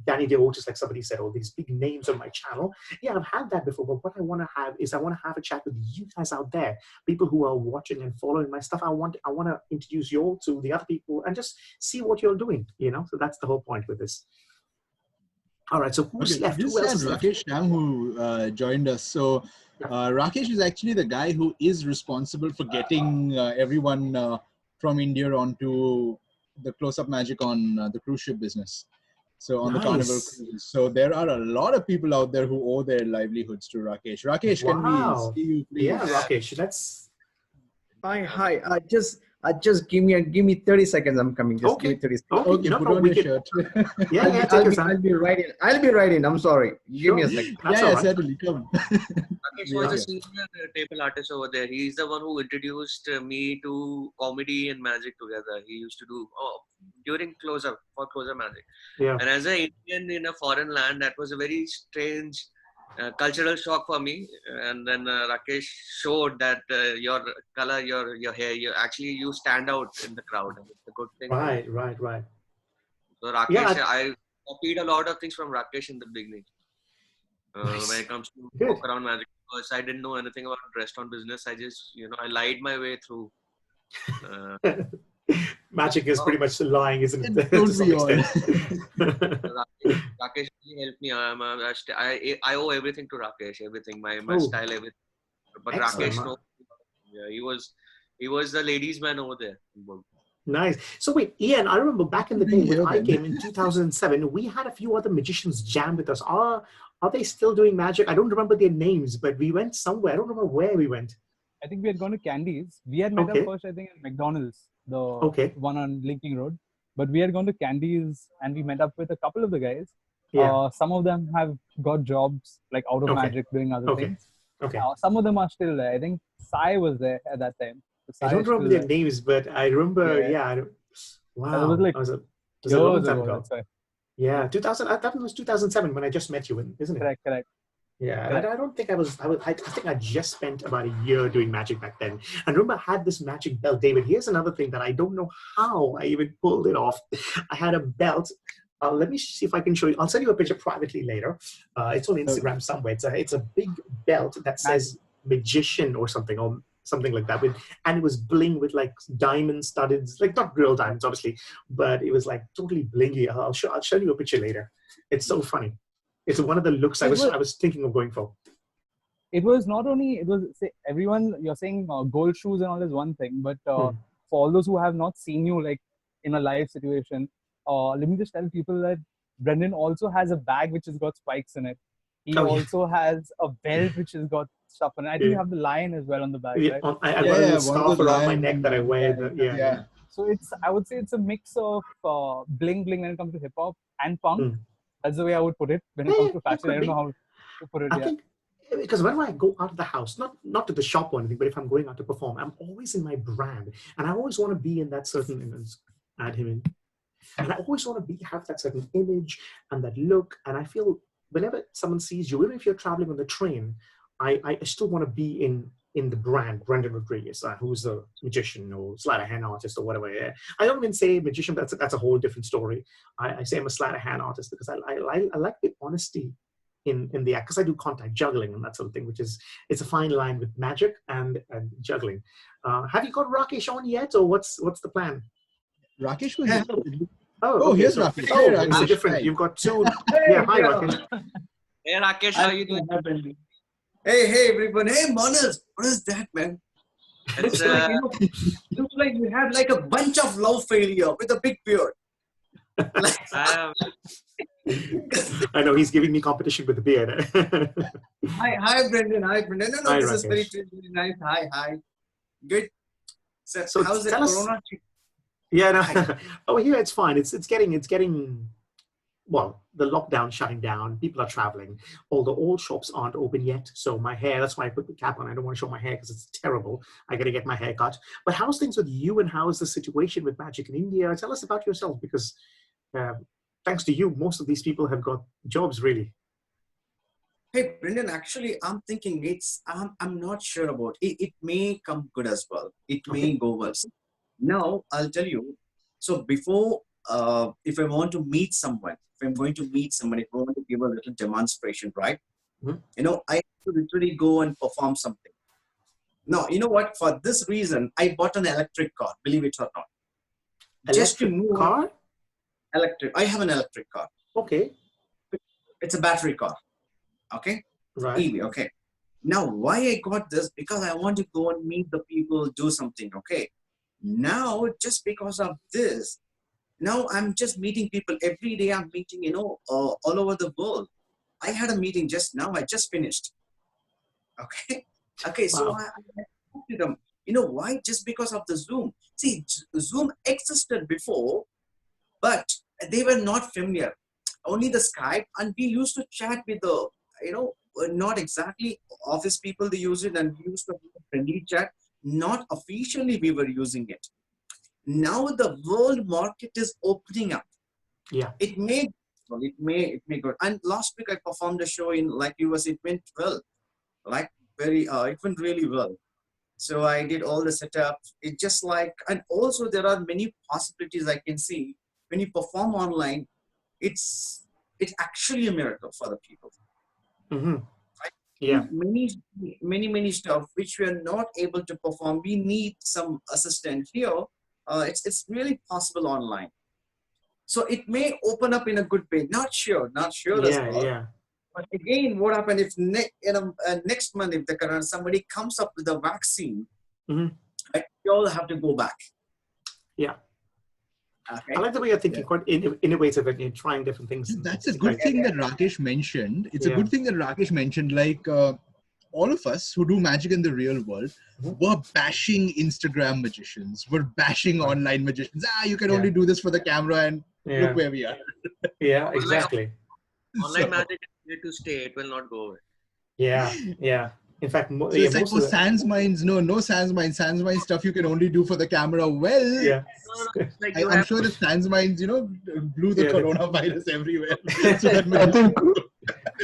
Danny DeOtis, like somebody said, all these big names on my channel. Yeah, I've had that before, but what I want to have is I want to have a chat with you guys out there, people who are watching and following my stuff. I want to introduce you all to the other people and just see what you're doing, you know? So that's the whole point with this. All right, so who's left? Who else is left? Rakesh Sham, who joined us. So Rakesh is actually the guy who is responsible for getting everyone from India onto the close-up magic on the cruise ship business. So on the Carnival cruises. So there are a lot of people out there who owe their livelihoods to Rakesh. Rakesh, can we see you, please? Yeah, Rakesh, that's... Hi. I just give me 30 seconds. I'm coming. Just give me 30 seconds. Okay, put on your shirt. I'll be right in. I'm sorry. Give me a second. Certainly. Come. Rakesh was a senior table artist over there. He's the one who introduced me to comedy and magic together. He used to do during close-up magic. Yeah. And as an Indian in a foreign land, that was a very strange cultural shock for me. And then Rakesh showed that your color, your hair, you stand out in the crowd. It's a good thing. Right. So Rakesh, I copied a lot of things from Rakesh in the beginning. When it comes to walk around magic, because I didn't know anything about restaurant business. I just, I lied my way through. Magic is pretty much lying, isn't it? Don't be all. Rakesh helped me. I owe everything to Rakesh. Everything, my style, everything. But Rakesh, he was the ladies' man over there. Nice. So wait, Ian, I remember back in the day when I came in 2007, we had a few other magicians jam with us. Are they still doing magic? I don't remember their names, but we went somewhere. I don't remember where we went. I think we had gone to Candies. We had met up first, I think, at McDonald's, the one on Linking Road. But we had gone to Candies and we met up with a couple of the guys. Yeah. Some of them have got jobs like out of Magic doing other things. Okay. Some of them are still there. I think Sai was there at that time. So I don't remember their names, but I remember. Wow. It was like it was a long time ago. That's right. Yeah, 2000. That was 2007 when I just met you, isn't it? Correct. Yeah, and I don't think I think I just spent about a year doing Magic back then. And remember, I had this Magic belt. David, here's another thing that I don't know how I even pulled it off. I had a belt. Let me see if I can show you. I'll send you a picture privately later. It's on Instagram somewhere. It's a big belt that says Magician or something like that. And it was bling with like diamond studded, like not real diamonds, obviously, but it was like totally blingy. I'll show you a picture later. It's so funny. It's one of the looks I was thinking of going for. It was not only, everyone, you're saying gold shoes and all is one thing, but for all those who have not seen you like in a live situation, let me just tell people that Brendan also has a bag which has got spikes in it. He also has a belt which has got stuff in it. I think you have the lion as well on the back, right? I got a little scarf around my neck that I wear. So I would say it's a mix of bling when it comes to hip hop and punk. That's the way I would put it. When it comes to fashion, I don't know how to put it. I think because whenever I go out of the house, not to the shop or anything, but if I'm going out to perform, I'm always in my brand, and I always want to be in that certain image. Add him in, and I always want to have that certain image and that look. And I feel whenever someone sees you, even if you're traveling on the train, I still want to be in the brand, Brendan Rodriguez, who's a magician or sleight of hand artist or whatever. Yeah. I don't even say magician, that's a whole different story. I say I'm a sleight of hand artist because I like the honesty in the act, because I do contact juggling and that sort of thing, it's a fine line with magic and juggling. Have you got Rakesh on yet, or what's the plan? Rakesh was here's Rakesh. Oh, it's different. You've got two. Hi Rakesh. Hey Rakesh, how are you doing? Hey everyone. Hey Manas, what is that, man? Looks like you have like a bunch of love failure with a big beard. I know he's giving me competition with the beard. Hi Brendan. No, hi, this Rakesh. is very nice. Hi. Good. So how's the corona? Yeah, no. Oh, here it's fine. It's getting. Well, the lockdown shutting down, people are traveling, although all shops aren't open yet. So my hair, that's why I put the cap on. I don't want to show my hair because it's terrible. I got to get my hair cut. But how's things with you, and how's the situation with Magic in India? Tell us about yourself, because thanks to you, most of these people have got jobs, really. Hey, Brendan, actually, I'm thinking I'm not sure about it. It may come good as well. It may go well. Now, I'll tell you. So before, if I want to meet someone, if I'm going to meet someone, if I want to give a little demonstration, right? I have to literally go and perform something. Now, you know what? For this reason, I bought an electric car, believe it or not. Just to move car? Electric. I have an electric car. Okay. It's a battery car. Okay? Right. EV, okay. Now, why I got this? Because I want to go and meet the people, do something, okay? Now, just because of this, now I'm just meeting people every day. I'm meeting, all over the world. I had a meeting just now. I just finished. Okay. Okay. So I talked to them. Why? Just because of the Zoom. See, Zoom existed before, but they were not familiar. Only the Skype, and we used to chat with the, not exactly office people. They use it, and we used to have a friendly chat. Not officially, we were using it. Now the world market is opening up. Yeah. It may go. And last week I performed a show in US. It went well. It went really well. So I did all the setup. It just and also there are many possibilities I can see when you perform online. It's actually a miracle for the people. Mm-hmm. Yeah. Many stuff which we are not able to perform. We need some assistant here. It's really possible online. So it may open up in a good way. Not sure as well. Yeah. But again, what happened if next month, if somebody comes up with a vaccine, we all have to go back. Yeah. Okay. I like the way you're thinking, quite innovative and trying different things. That's a good thing that Rakesh mentioned. It's a good thing that Rakesh mentioned. all of us who do magic in the real world were bashing Instagram magicians, we're bashing online magicians. You can only do this for the camera, and look where we are. Yeah, exactly. Online magic is here to stay. It will not go away. Yeah. In fact, so it's like, sans minds, no sans minds. Sans minds stuff you can only do for the camera. Well, I'm sure the sans minds, blew the coronavirus everywhere. So that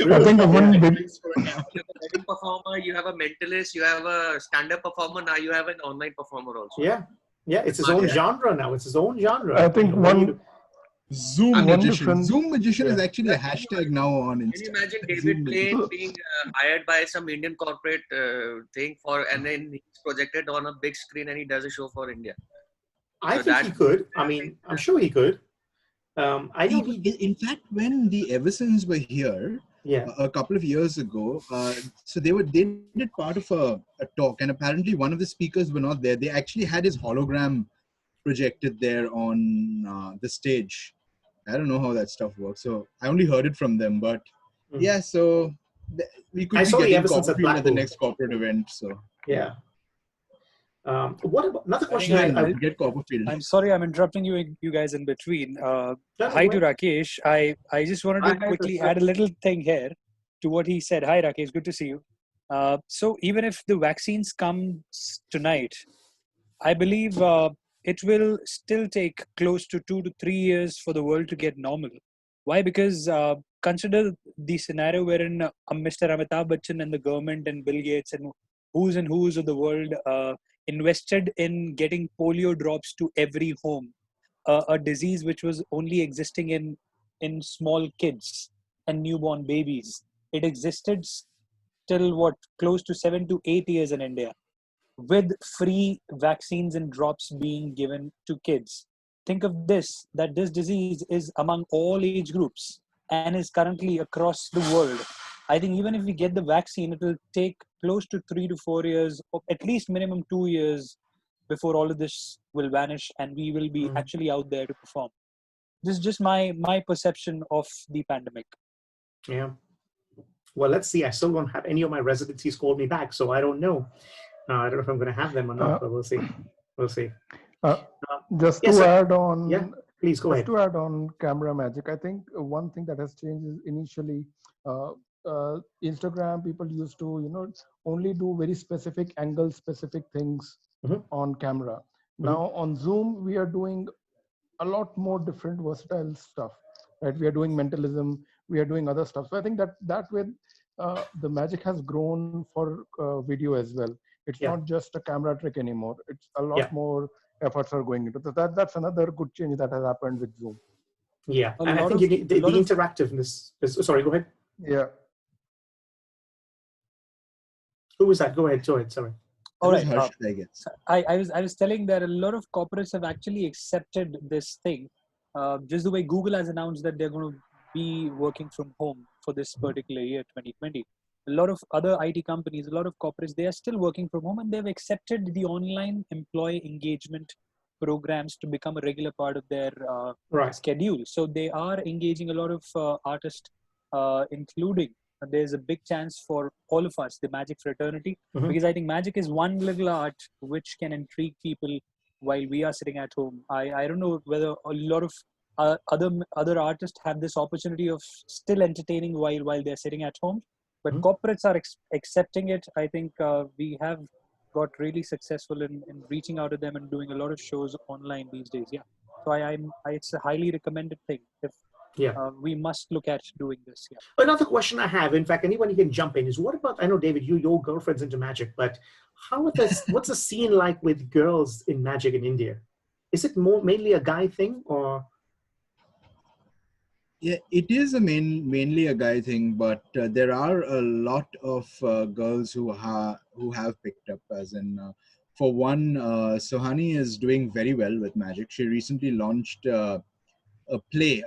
I think one big... You have a wedding performer, you have a mentalist, you have a stand-up performer, now you have an online performer also. Yeah, it's his own genre now. It's his own genre. I think Zoom magician. Zoom magician is actually a hashtag now on Instagram. Can you imagine David Blaine being hired by some Indian corporate thing and then he's projected on a big screen and he does a show for India? I think he could. I mean, I'm sure he could. In fact, when the Eversons were here a couple of years ago, so they did part of a talk, and apparently one of the speakers were not there. They actually had his hologram projected there on the stage. I don't know how that stuff works, so I only heard it from them. But so we could be getting Copperfield at the next corporate event. So what about another question? I get Copperfield. I'm sorry, I'm interrupting you guys in between. Hi to Rakesh. I just wanted to quickly add a little thing here to what he said. Hi Rakesh, good to see you. So even if the vaccines come tonight, I believe it will still take close to 2 to 3 years for the world to get normal. Why? Because consider the scenario wherein Mr. Amitabh Bachchan and the government and Bill Gates and who's of the world invested in getting polio drops to every home, a disease which was only existing in small kids and newborn babies. It existed till close to 7 to 8 years in India, with free vaccines and drops being given to kids. Think of this, that this disease is among all age groups and is currently across the world. I think even if we get the vaccine, it will take close to 3 to 4 years, or at least minimum 2 years before all of this will vanish and we will be actually out there to perform. This is just my perception of the pandemic. Yeah. Well, let's see. I still don't have any of my residencies called me back, so I don't know. I don't know if I'm going to have them or not, but we'll see. We'll see. Just to add on, please go ahead. To add on camera magic, I think one thing that has changed is initially Instagram people used to only do very specific angle, specific things on camera. Now on Zoom we are doing a lot more different versatile stuff. Right? We are doing mentalism. We are doing other stuff. So I think that way the magic has grown for video as well. It's not just a camera trick anymore. It's a lot more efforts are going into that. That's another good change that has happened with Zoom. Yeah, and I think you need the interactiveness. Sorry, go ahead. Yeah. Who was that? Go ahead. Sorry. All right. I was telling that a lot of corporates have actually accepted this thing. Just the way Google has announced that they're going to be working from home for this particular year, 2020. A lot of other IT companies, a lot of corporates, they are still working from home and they've accepted the online employee engagement programs to become a regular part of their schedule. So they are engaging a lot of artists, including there's a big chance for all of us, the magic fraternity, because I think magic is one little art which can intrigue people while we are sitting at home. I don't know whether a lot of other artists have this opportunity of still entertaining while they're sitting at home. But corporates are accepting it. I think we have got really successful in reaching out to them and doing a lot of shows online these days. Yeah, so it's a highly recommended thing. If we must look at doing this. Yeah. Another question I have, in fact, anyone can jump in, is what about? I know David, your girlfriend's into magic, but what's the scene like with girls in magic in India? Is it mainly a guy thing or? Yeah, it is mainly a guy thing, but there are a lot of girls who have picked up. As in, for one, Sohani is doing very well with magic. She recently launched a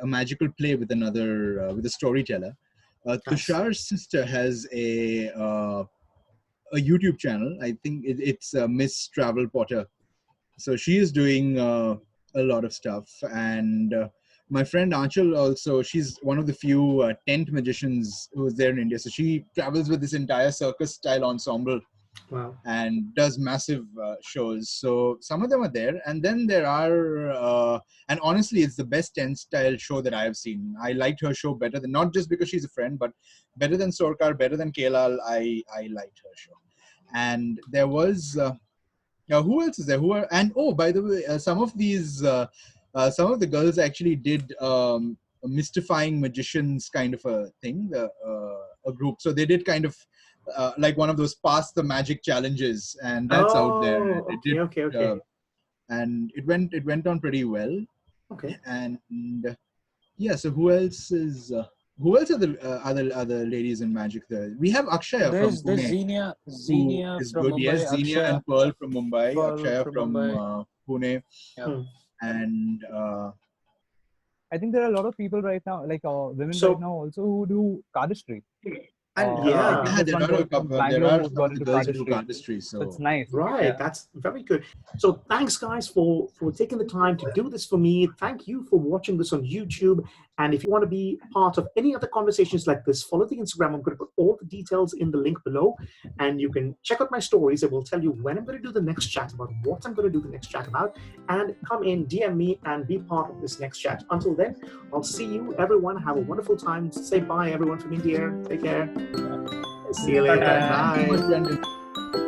magical play with with a storyteller. Tushar's sister has a YouTube channel. I think it's Miss Travel Potter. So she is doing a lot of stuff, and my friend Anchal also, she's one of the few tent magicians who's there in India. So she travels with this entire circus style ensemble. Wow. And does massive shows. So some of them are there. And then there are, and honestly, it's the best tent style show that I have seen. I liked her show better than, not just because she's a friend, but better than Sorkar, better than Kelal. I liked her show. And there was, who else is there? By the way, some of the girls actually did a mystifying magicians kind of a thing, a group. So they did kind of like one of those pass the magic challenges, and that's out there. Okay. And it went on pretty well. Okay. And yeah, so who else are the other ladies in magic there? We have Akshaya from Pune. There's Xenia is from good. Mumbai. Yes, Xenia Akshaya. and Pearl from Mumbai. Pearl Akshaya from Pune. Yeah. And I think there are a lot of people right now, like women right now also who do cardistry. And there are some girls who do cardistry. So it's nice. Right, that's very good. So thanks, guys, for taking the time to do this for me. Thank you for watching this on YouTube. And if you want to be part of any other conversations like this, follow the Instagram. I'm going to put all the details in the link below. And you can check out my stories. I will tell you when I'm going to do the next chat, about what I'm going to do the next chat about. And come in, DM me, and be part of this next chat. Until then, I'll see you, everyone. Have a wonderful time. Say bye, everyone from India. Take care. See you later. Bye.